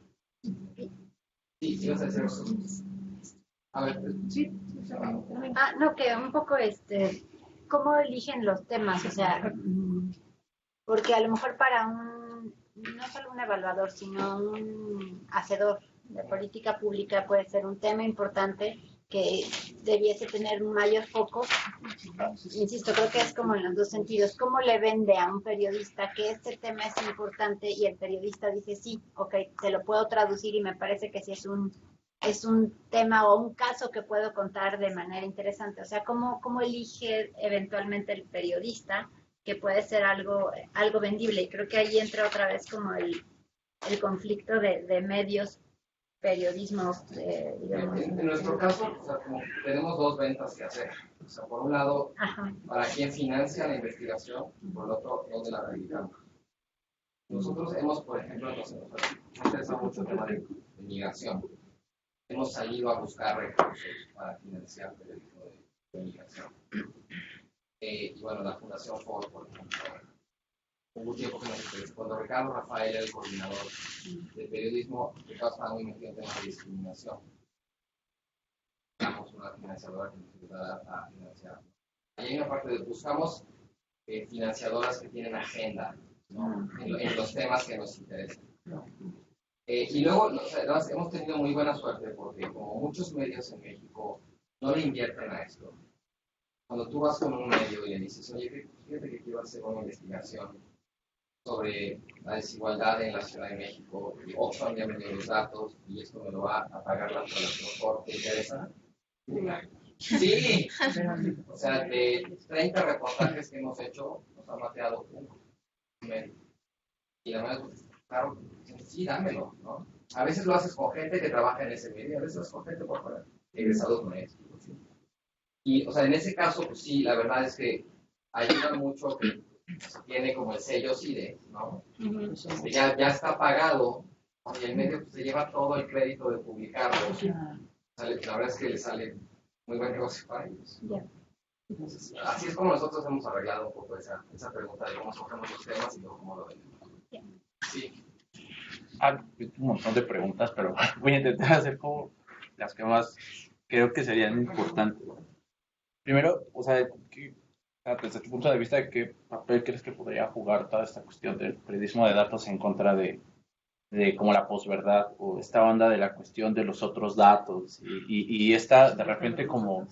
Sí, vas a decir eso. A ver, sí. No, que un poco, ¿cómo eligen los temas? O sea, porque a lo mejor para no solo un evaluador, sino un hacedor de política pública puede ser un tema importante que debiese tener un mayor foco. Insisto, creo que es como en los dos sentidos. ¿Cómo le vende a un periodista que este tema es importante y el periodista dice, sí, ok, se lo puedo traducir y me parece que sí es un tema o un caso que puedo contar de manera interesante? O sea, ¿cómo elige eventualmente el periodista que puede ser algo vendible? Y creo que ahí entra otra vez como el conflicto de medios, periodismo, digamos. En nuestro caso, o sea, como tenemos dos ventas que hacer. O sea, por un lado, para quien financia la investigación, y por el otro, donde la realizamos. Nosotros hemos, por ejemplo, nos interesa mucho el tema de migración. Hemos salido a buscar recursos para financiar periodismo de migración. Y bueno, la Fundación Ford, por ejemplo, hubo un tiempo que nos interesó. Cuando Ricardo Rafael era el coordinador de periodismo, Ricardo estaba muy metido en temas de discriminación. Buscamos una financiadora que nos ayudara a financiar. Ahí hay una parte de buscamos financiadoras que tienen agenda, ¿no? en los temas que nos interesan, ¿no? Y luego, además, hemos tenido muy buena suerte porque como muchos medios en México no le invierten a esto. Cuando tú vas con un medio y le dices, oye, fíjate que quiero hacer una investigación sobre la desigualdad en la Ciudad de México, y Oxfam ya me dio los datos y esto me lo va a pagar la Fundación, ¿te interesa? Sí, o sea, de 30 reportajes que hemos hecho, nos han mateado uno. Y la verdad, claro, sí, dámelo, ¿no? A veces lo haces con gente que trabaja en ese medio, a veces lo haces con gente por fuera, egresados maestros, ¿sí? Y, o sea, en ese caso, pues sí, la verdad es que ayuda mucho que tiene como el sello CIDE, ¿no? Ya está pagado, y el medio pues, se lleva todo el crédito de publicarlo. La verdad es que le sale muy buen negocio para ellos. Entonces, así es como nosotros hemos arreglado un poco esa pregunta de cómo escogemos los temas y luego cómo lo vendemos. Sí. Un montón de preguntas, pero voy a intentar hacer como las que más creo que serían importantes. Primero, o sea, desde tu punto de vista, ¿qué papel crees que podría jugar toda esta cuestión del periodismo de datos en contra de de como la posverdad o esta onda de la cuestión de los otros datos y esta de repente como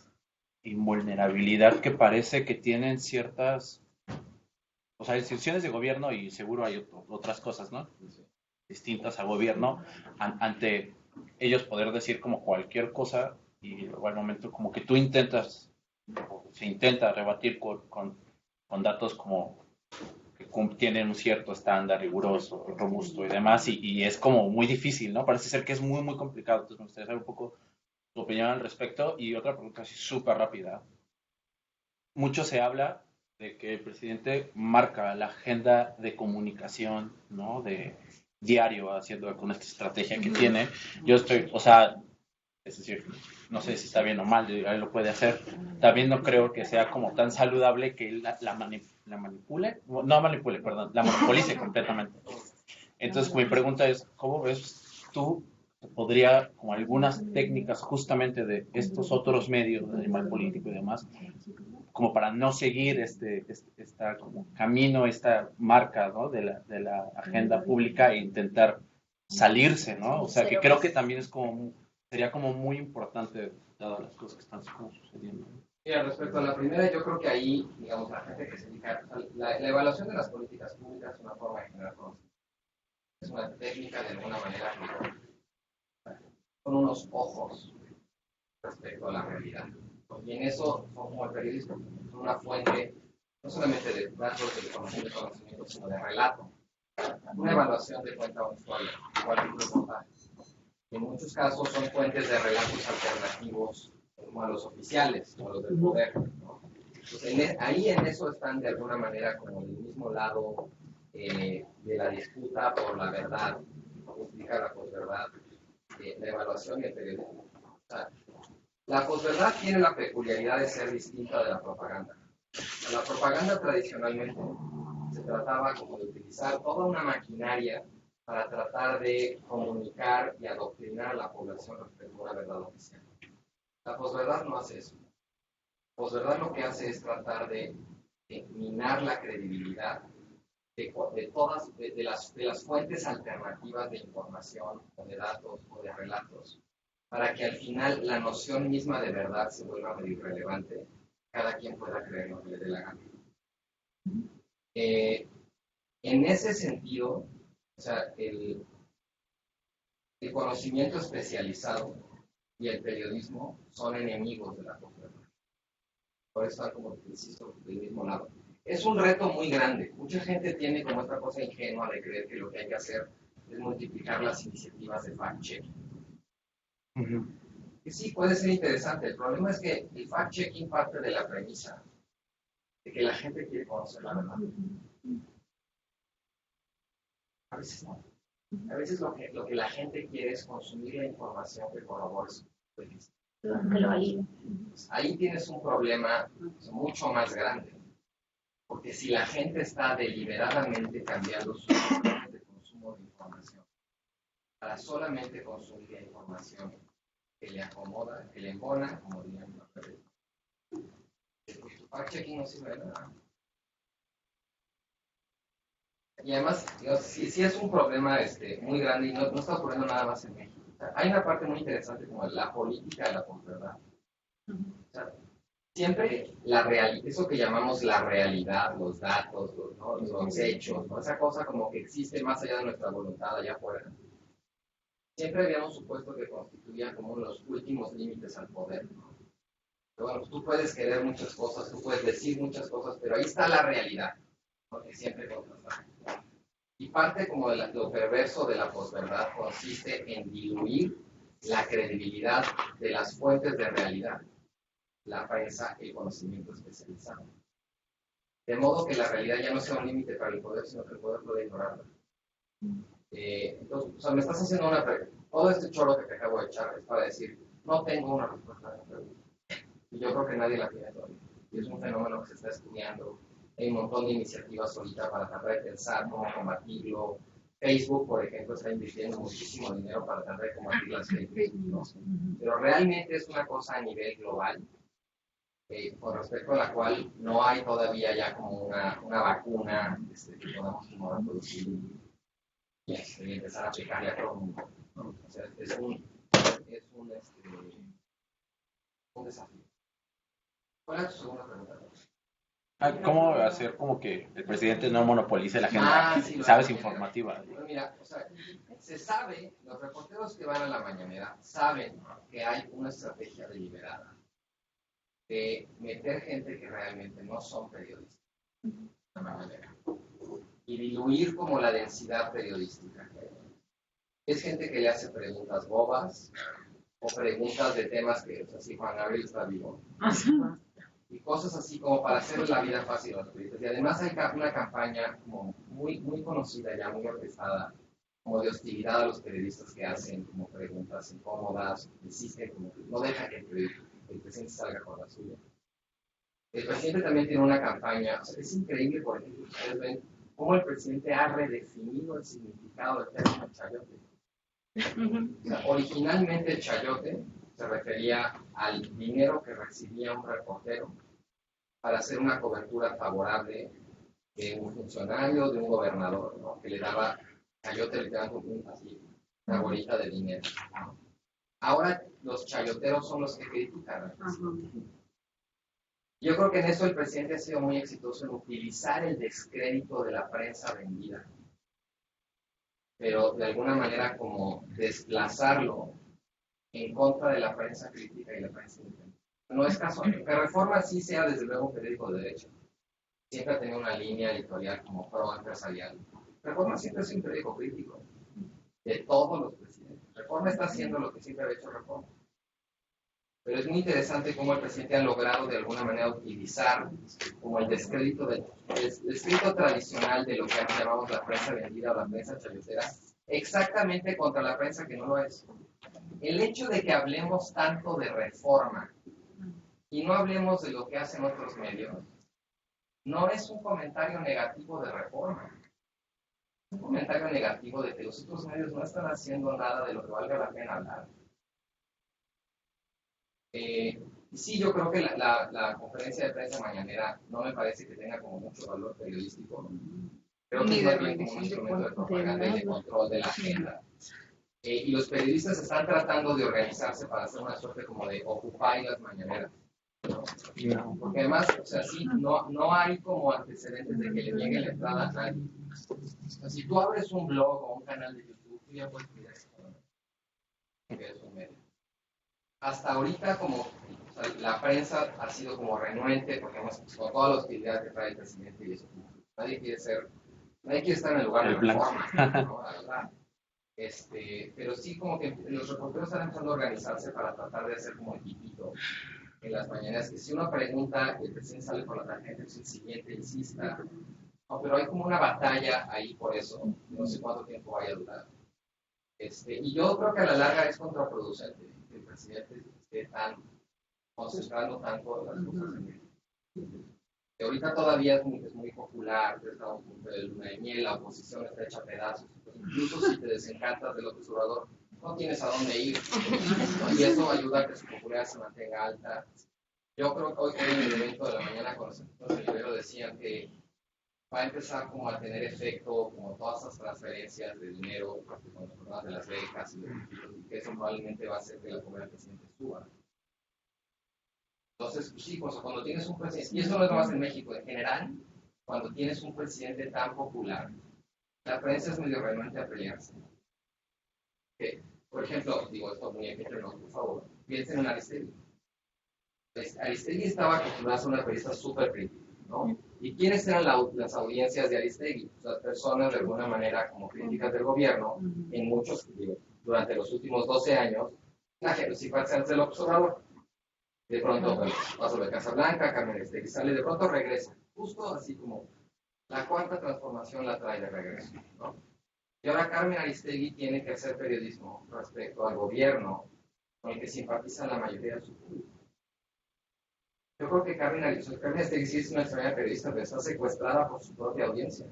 invulnerabilidad que parece que tienen ciertas, o sea, instituciones de gobierno y seguro hay otras cosas, ¿no? Distintas al gobierno, ante ellos poder decir como cualquier cosa y luego al momento como que tú intentas, o se intenta rebatir con datos como que tienen un cierto estándar riguroso, robusto y demás, y es como muy difícil, ¿no? Parece ser que es muy, muy complicado. Entonces me gustaría saber un poco tu opinión al respecto. Y otra pregunta así súper rápida. Mucho se habla de que el presidente marca la agenda de comunicación, ¿no? De diario, haciendo con esta estrategia que tiene. Yo estoy, o sea, es decir, no sé si está bien o mal, él lo puede hacer. También no creo que sea como tan saludable que él la manipule, no manipule, perdón, la monopolice completamente. Entonces, mi pregunta es, ¿cómo ves tú que podría, como algunas técnicas justamente de estos otros medios, de animal político y demás, como para no seguir esta como camino, esta marca, ¿no? de la agenda pública e intentar salirse, ¿no? O sea, que creo que también es como, sería como muy importante dadas las cosas que están como sucediendo. Y respecto a la primera, yo creo que ahí, digamos, la gente que se dedica, la evaluación de las políticas públicas es una forma de generar conocimiento. Es una técnica de alguna manera con unos ojos respecto a la realidad. Y en eso, como el periodismo, es una fuente no solamente de datos de información de conocimiento, sino de relato. Una evaluación de cuenta o historia, igual que un reportaje. En muchos casos son fuentes de relatos alternativos como a los oficiales, como los del poder, ¿no? Entonces, ahí en eso están de alguna manera como en el mismo lado de la disputa por la verdad, como explica la posverdad, la evaluación y el periodismo. O sea, la posverdad tiene la peculiaridad de ser distinta de la propaganda. La propaganda tradicionalmente se trataba como de utilizar toda una maquinaria para tratar de comunicar y adoctrinar a la población respecto a una verdad oficial. La posverdad no hace eso. La posverdad lo que hace es tratar de minar la credibilidad de las fuentes alternativas de información o de datos o de relatos, para que al final la noción misma de verdad se vuelva medio irrelevante, cada quien pueda creer lo que le dé la gana. En ese sentido, o sea, el conocimiento especializado y el periodismo son enemigos de la posverdad. Por eso está, como insisto, del mismo lado. Es un reto muy grande. Mucha gente tiene como esta cosa ingenua de creer que lo que hay que hacer es multiplicar las iniciativas de fact-checking. Que sí, puede ser interesante. El problema es que el fact-checking parte de la premisa de que la gente quiere conocer la verdad. A veces no. A veces lo que la gente quiere es consumir la información que corrobore su juicio. Ahí tienes un problema mucho más grande. Porque si la gente está deliberadamente cambiando sus patrones de consumo de información para solamente consumir la información que le acomoda, que le embona, como dirían los periodistas, pues tu fact-checking no sirve de nada. Y además, sí es un problema muy grande y no está ocurriendo nada más en México. O sea, hay una parte muy interesante como la política de la posverdad. O sea, siempre eso que llamamos la realidad, los datos, los hechos, ¿no? Esa cosa como que existe más allá de nuestra voluntad allá afuera. Siempre habíamos supuesto que constituía como los últimos límites al poder, ¿no? Pero bueno, tú puedes querer muchas cosas, tú puedes decir muchas cosas, pero ahí está la realidad, ¿no? Que siempre contrasta. Y parte como de lo perverso de la posverdad consiste en diluir la credibilidad de las fuentes de realidad, la prensa y el conocimiento especializado. De modo que la realidad ya no sea un límite para el poder, sino que el poder puede ignorarla. Entonces, o sea, me estás haciendo una pregunta. Todo este choro que te acabo de echar es para decir, no tengo una respuesta a la pregunta. Y yo creo que nadie la tiene todavía. Y es un fenómeno que se está estudiando. Hay un montón de iniciativas ahorita para tratar de pensar cómo combatirlo. Facebook, por ejemplo, está invirtiendo muchísimo dinero para tratar de combatir las fake news, ¿no? Pero realmente es una cosa a nivel global, con respecto a la cual no hay todavía ya como una vacuna que podamos como reproducir y empezar a aplicarle a todo el mundo, ¿no? O sea, es un desafío. ¿Cuál es tu segunda pregunta? ¿Cómo hacer como que el presidente no monopolice la agenda, sí, sabes, informativa? Bueno, mira, o sea, se sabe, los reporteros que van a la mañanera saben que hay una estrategia deliberada de meter gente que realmente no son periodistas en la mañanera y diluir como la densidad periodística. Es gente que le hace preguntas bobas o preguntas de temas que, o sea, si Juan Gabriel está vivo. Y cosas así como para hacer la vida fácil a los periodistas. Y además hay una campaña como muy, muy conocida ya, muy orquestada, como de hostilidad a los periodistas que hacen como preguntas incómodas, insisten como que no dejan que el presidente salga con la suya. El presidente también tiene una campaña, o sea, es increíble, por ejemplo, ustedes ven cómo el presidente ha redefinido el significado del término chayote. O sea, originalmente el chayote se refería al dinero que recibía un reportero para hacer una cobertura favorable de un funcionario, de un gobernador, ¿no? Que le daba chayote, le daban una bolita de dinero, ¿no? Ahora los chayoteros son los que critican. Yo creo que en eso el presidente ha sido muy exitoso en utilizar el descrédito de la prensa vendida, pero de alguna manera como desplazarlo en contra de la prensa crítica y la prensa independiente. No es casual. Que Reforma sí sea desde luego un periódico de derecho. Siempre ha tenido una línea editorial como pro-empresarial. Reforma siempre es un periódico crítico de todos los presidentes. Reforma está haciendo lo que siempre ha hecho Reforma. Pero es muy interesante cómo el presidente ha logrado de alguna manera utilizar como el descrédito tradicional de lo que llamamos la prensa vendida o la prensa chayotera, exactamente contra la prensa que no lo es. El hecho de que hablemos tanto de Reforma y no hablemos de lo que hacen otros medios, no es un comentario negativo de Reforma. Es un comentario negativo de que los otros medios no están haciendo nada de lo que valga la pena hablar. Sí, yo creo que la conferencia de prensa mañanera no me parece que tenga como mucho valor periodístico. Creo que es más bien como un instrumento de propaganda y de control de la agenda. Y los periodistas están tratando de organizarse para hacer una suerte como de ocupar las mañaneras. ¿No? Porque además, o sea, sí, no hay como antecedentes de que le niegue la entrada a nadie. O sea, si tú abres un blog o un canal de YouTube, tú ya puedes pedir eso, que es un medio. Hasta ahorita, como o sea, la prensa ha sido como renuente, porque hemos con toda la hostilidad que trae el presidente y eso, nadie quiere estar en el lugar de Reforma, ¿no? La verdad. Pero sí como que los reporteros están empezando a organizarse para tratar de hacer como equipito en las mañanas, que si uno pregunta, el presidente sale por la tarjeta, el siguiente insista, no, pero hay como una batalla ahí por eso, no sé cuánto tiempo vaya a durar. Y yo creo que a la larga es contraproducente que el presidente esté concentrando tanto las cosas en él. Que ahorita todavía es muy popular, estamos en punto de luna de miel, la oposición está hecha a pedazos, incluso si te desencantas de López Obrador, no tienes a dónde ir, ¿no? Y eso ayuda a que su popularidad se mantenga alta. Yo creo que hoy en el evento de la mañana con los sectores del Ibero decían que va a empezar como a tener efecto como todas esas transferencias de dinero con los programas de las becas y que eso probablemente va a hacer que la popularidad del presidente suba. Entonces, pues sí, pues, cuando tienes un presidente, y eso no es más en México, en general, cuando tienes un presidente tan popular, la prensa es medio renuente a pelearse. Por ejemplo, digo esto muy ejemplo, no, por favor, piensen en Aristegui. Aristegui estaba acostumbrado a ser una periodista súper crítica, ¿no? ¿Y quiénes eran las audiencias de Aristegui? Las personas de alguna manera como críticas del gobierno, en muchos, durante los últimos 12 años, la gente simpatizantes del López Obrador. De pronto, bueno, pasó de Casa Blanca, Carmen Aristegui sale, de pronto regresa. Justo así como la cuarta transformación la trae de regreso, ¿no? Y ahora Carmen Aristegui tiene que hacer periodismo respecto al gobierno con el que simpatiza la mayoría de su público. Yo creo que Carmen Aristegui sí es una extraordinaria periodista, pero está secuestrada por su propia audiencia.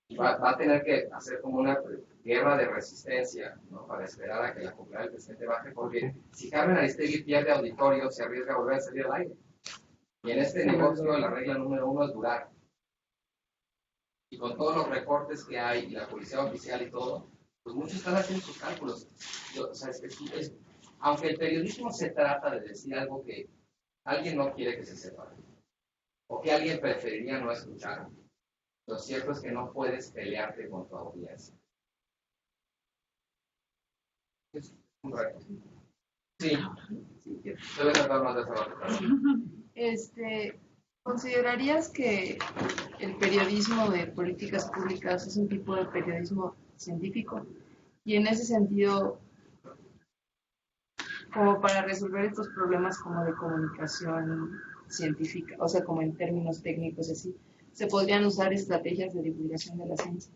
Y va a tener que hacer como una guerra de resistencia, ¿no? Para esperar a que la popularidad del presidente baje, porque si Carmen Aristegui pierde auditorio, se arriesga a volver a salir al aire. Y en este negocio la regla número 1 es durar. Y con todos los recortes que hay, y la policía oficial y todo, pues muchos están haciendo sus cálculos. O sea, aunque el periodismo se trata de decir algo que alguien no quiere que se sepa, o que alguien preferiría no escuchar, lo cierto es que no puedes pelearte con tu audiencia. Es un reto. Sí, debe tratar más de hacerlo. ¿Considerarías que el periodismo de políticas públicas es un tipo de periodismo científico? Y en ese sentido, como para resolver estos problemas como de comunicación científica, o sea, como en términos técnicos así, ¿se podrían usar estrategias de divulgación de la ciencia?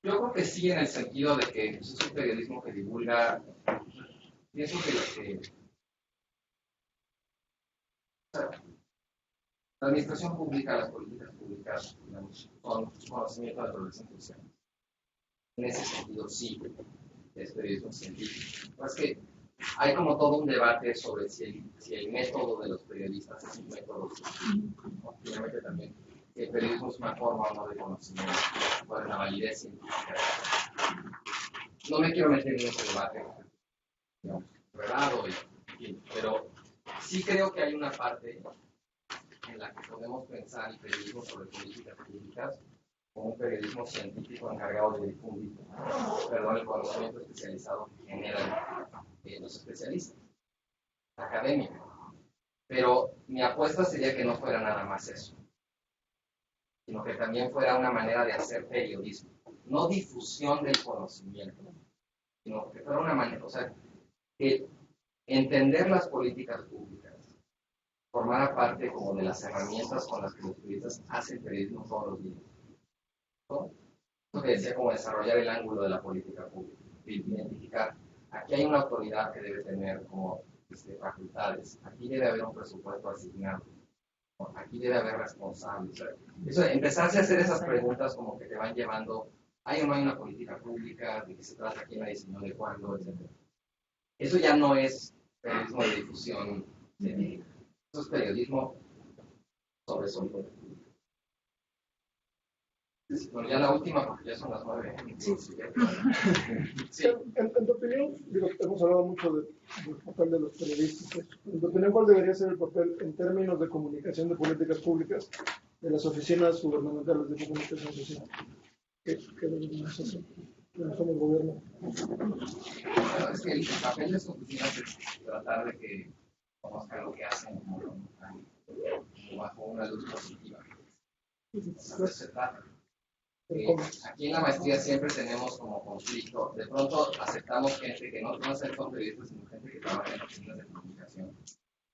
Yo creo que sí, en el sentido de que es un periodismo que divulga. Pienso que la administración pública, las políticas públicas, digamos, son conocimiento de la progresión social. En ese sentido, sí, es periodismo científico. Es que hay como todo un debate sobre si el método de los periodistas es un método científico. Obviamente también el periodismo es una forma o no de conocimiento, o de la validez científica. No me quiero meter en ese debate, digamos, relado, pero sí creo que hay una parte en la que podemos pensar el periodismo sobre políticas públicas como un periodismo científico encargado de difundir, el conocimiento especializado que generan los especialistas, académicos. Pero mi apuesta sería que no fuera nada más eso, sino que también fuera una manera de hacer periodismo, no difusión del conocimiento, sino que fuera una manera, o sea, que entender las políticas públicas formara parte como de las herramientas con las que los periodistas hacen periodismo todos los días. ¿No? Lo que decía como desarrollar el ángulo de la política pública, identificar, aquí hay una autoridad que debe tener como facultades, aquí debe haber un presupuesto asignado, ¿no? Aquí debe haber responsables. Eso, empezarse a hacer esas preguntas como que te van llevando, ¿hay o no hay una política pública? ¿De qué se trata? ¿Quién la diseñó? ¿De cuándo? Etcétera. Eso ya no es periodismo de difusión científica. Eso es periodismo sobre sonido. Bueno, ya la última, porque ya son las 9. Sí. Sí. En tu opinión, hemos hablado mucho del papel de los periodistas. En tu opinión, ¿cuál debería ser el papel en términos de comunicación de políticas públicas de las oficinas gubernamentales de comunicación social? ¿Qué debemos hacer? No somos gobierno. Es que el papel de estas oficinas es tratar de que conozcan lo que hacen como bajo una luz positiva. Eso se trata. Aquí en la maestría siempre tenemos como conflicto. De pronto aceptamos gente que no son periodistas, sino gente que trabaja en oficinas de comunicación.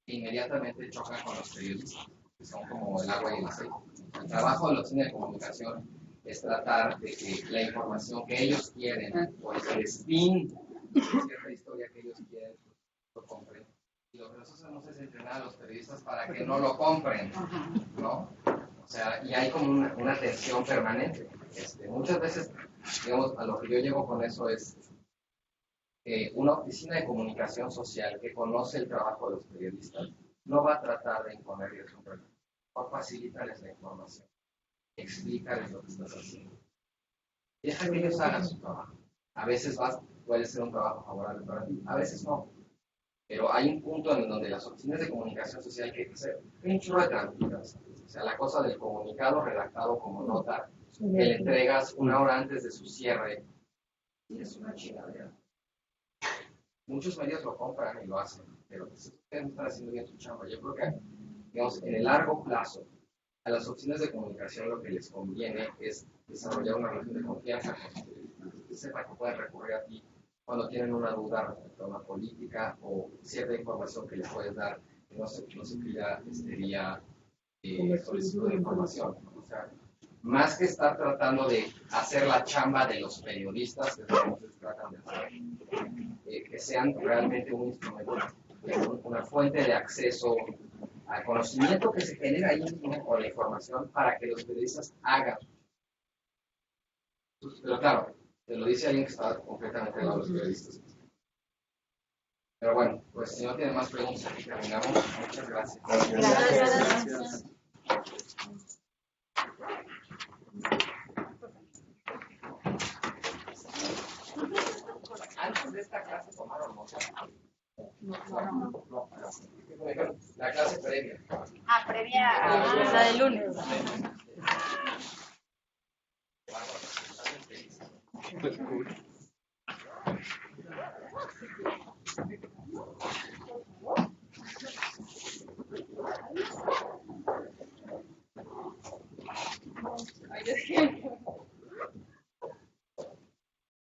E inmediatamente chocan con los periodistas, que son como el agua y el aceite. El trabajo de la oficina de comunicación es tratar de que la información que ellos quieren, o el spin de cierta historia que ellos quieren, lo compren. Y lo que nosotros hacemos es entrenar a los periodistas para que no lo compren, ¿no? O sea, y hay como una tensión permanente. Muchas veces, digamos, a lo que yo llego con eso es una oficina de comunicación social que conoce el trabajo de los periodistas no va a tratar de imponerles un reloj, va a facilitarles la información, explícales lo que estás haciendo. Deja que ellos hagan su trabajo. A veces puede ser un trabajo favorable para ti, a veces no. Pero hay un punto en donde las oficinas de comunicación social que hacer un chorro de trampitas. O sea, la cosa del comunicado redactado como nota, que le entregas una hora antes de su cierre, y es una chingadera. Muchos medios lo compran y lo hacen, pero ustedes no están haciendo bien su chamba. Yo creo que, digamos, en el largo plazo, a las oficinas de comunicación lo que les conviene es desarrollar una relación de confianza con los periodistas, que sepan que pueden recurrir a ti cuando tienen una duda respecto a una política o cierta información que les puedes dar, que no se pida vía solicitud de información. O sea, más que estar tratando de hacer la chamba de los periodistas, que es lo que se tratan de hacer, que sean realmente un instrumento, una fuente de acceso al conocimiento que se genera ahí mismo o la información para que los periodistas hagan. Pero claro, te lo dice alguien que está completamente al lado de los periodistas. Pero bueno, pues si no tiene más preguntas, aquí terminamos. Muchas gracias. Gracias. de esta clase tomaron nota? No. La clase previa. Previa a la del lunes. Cool.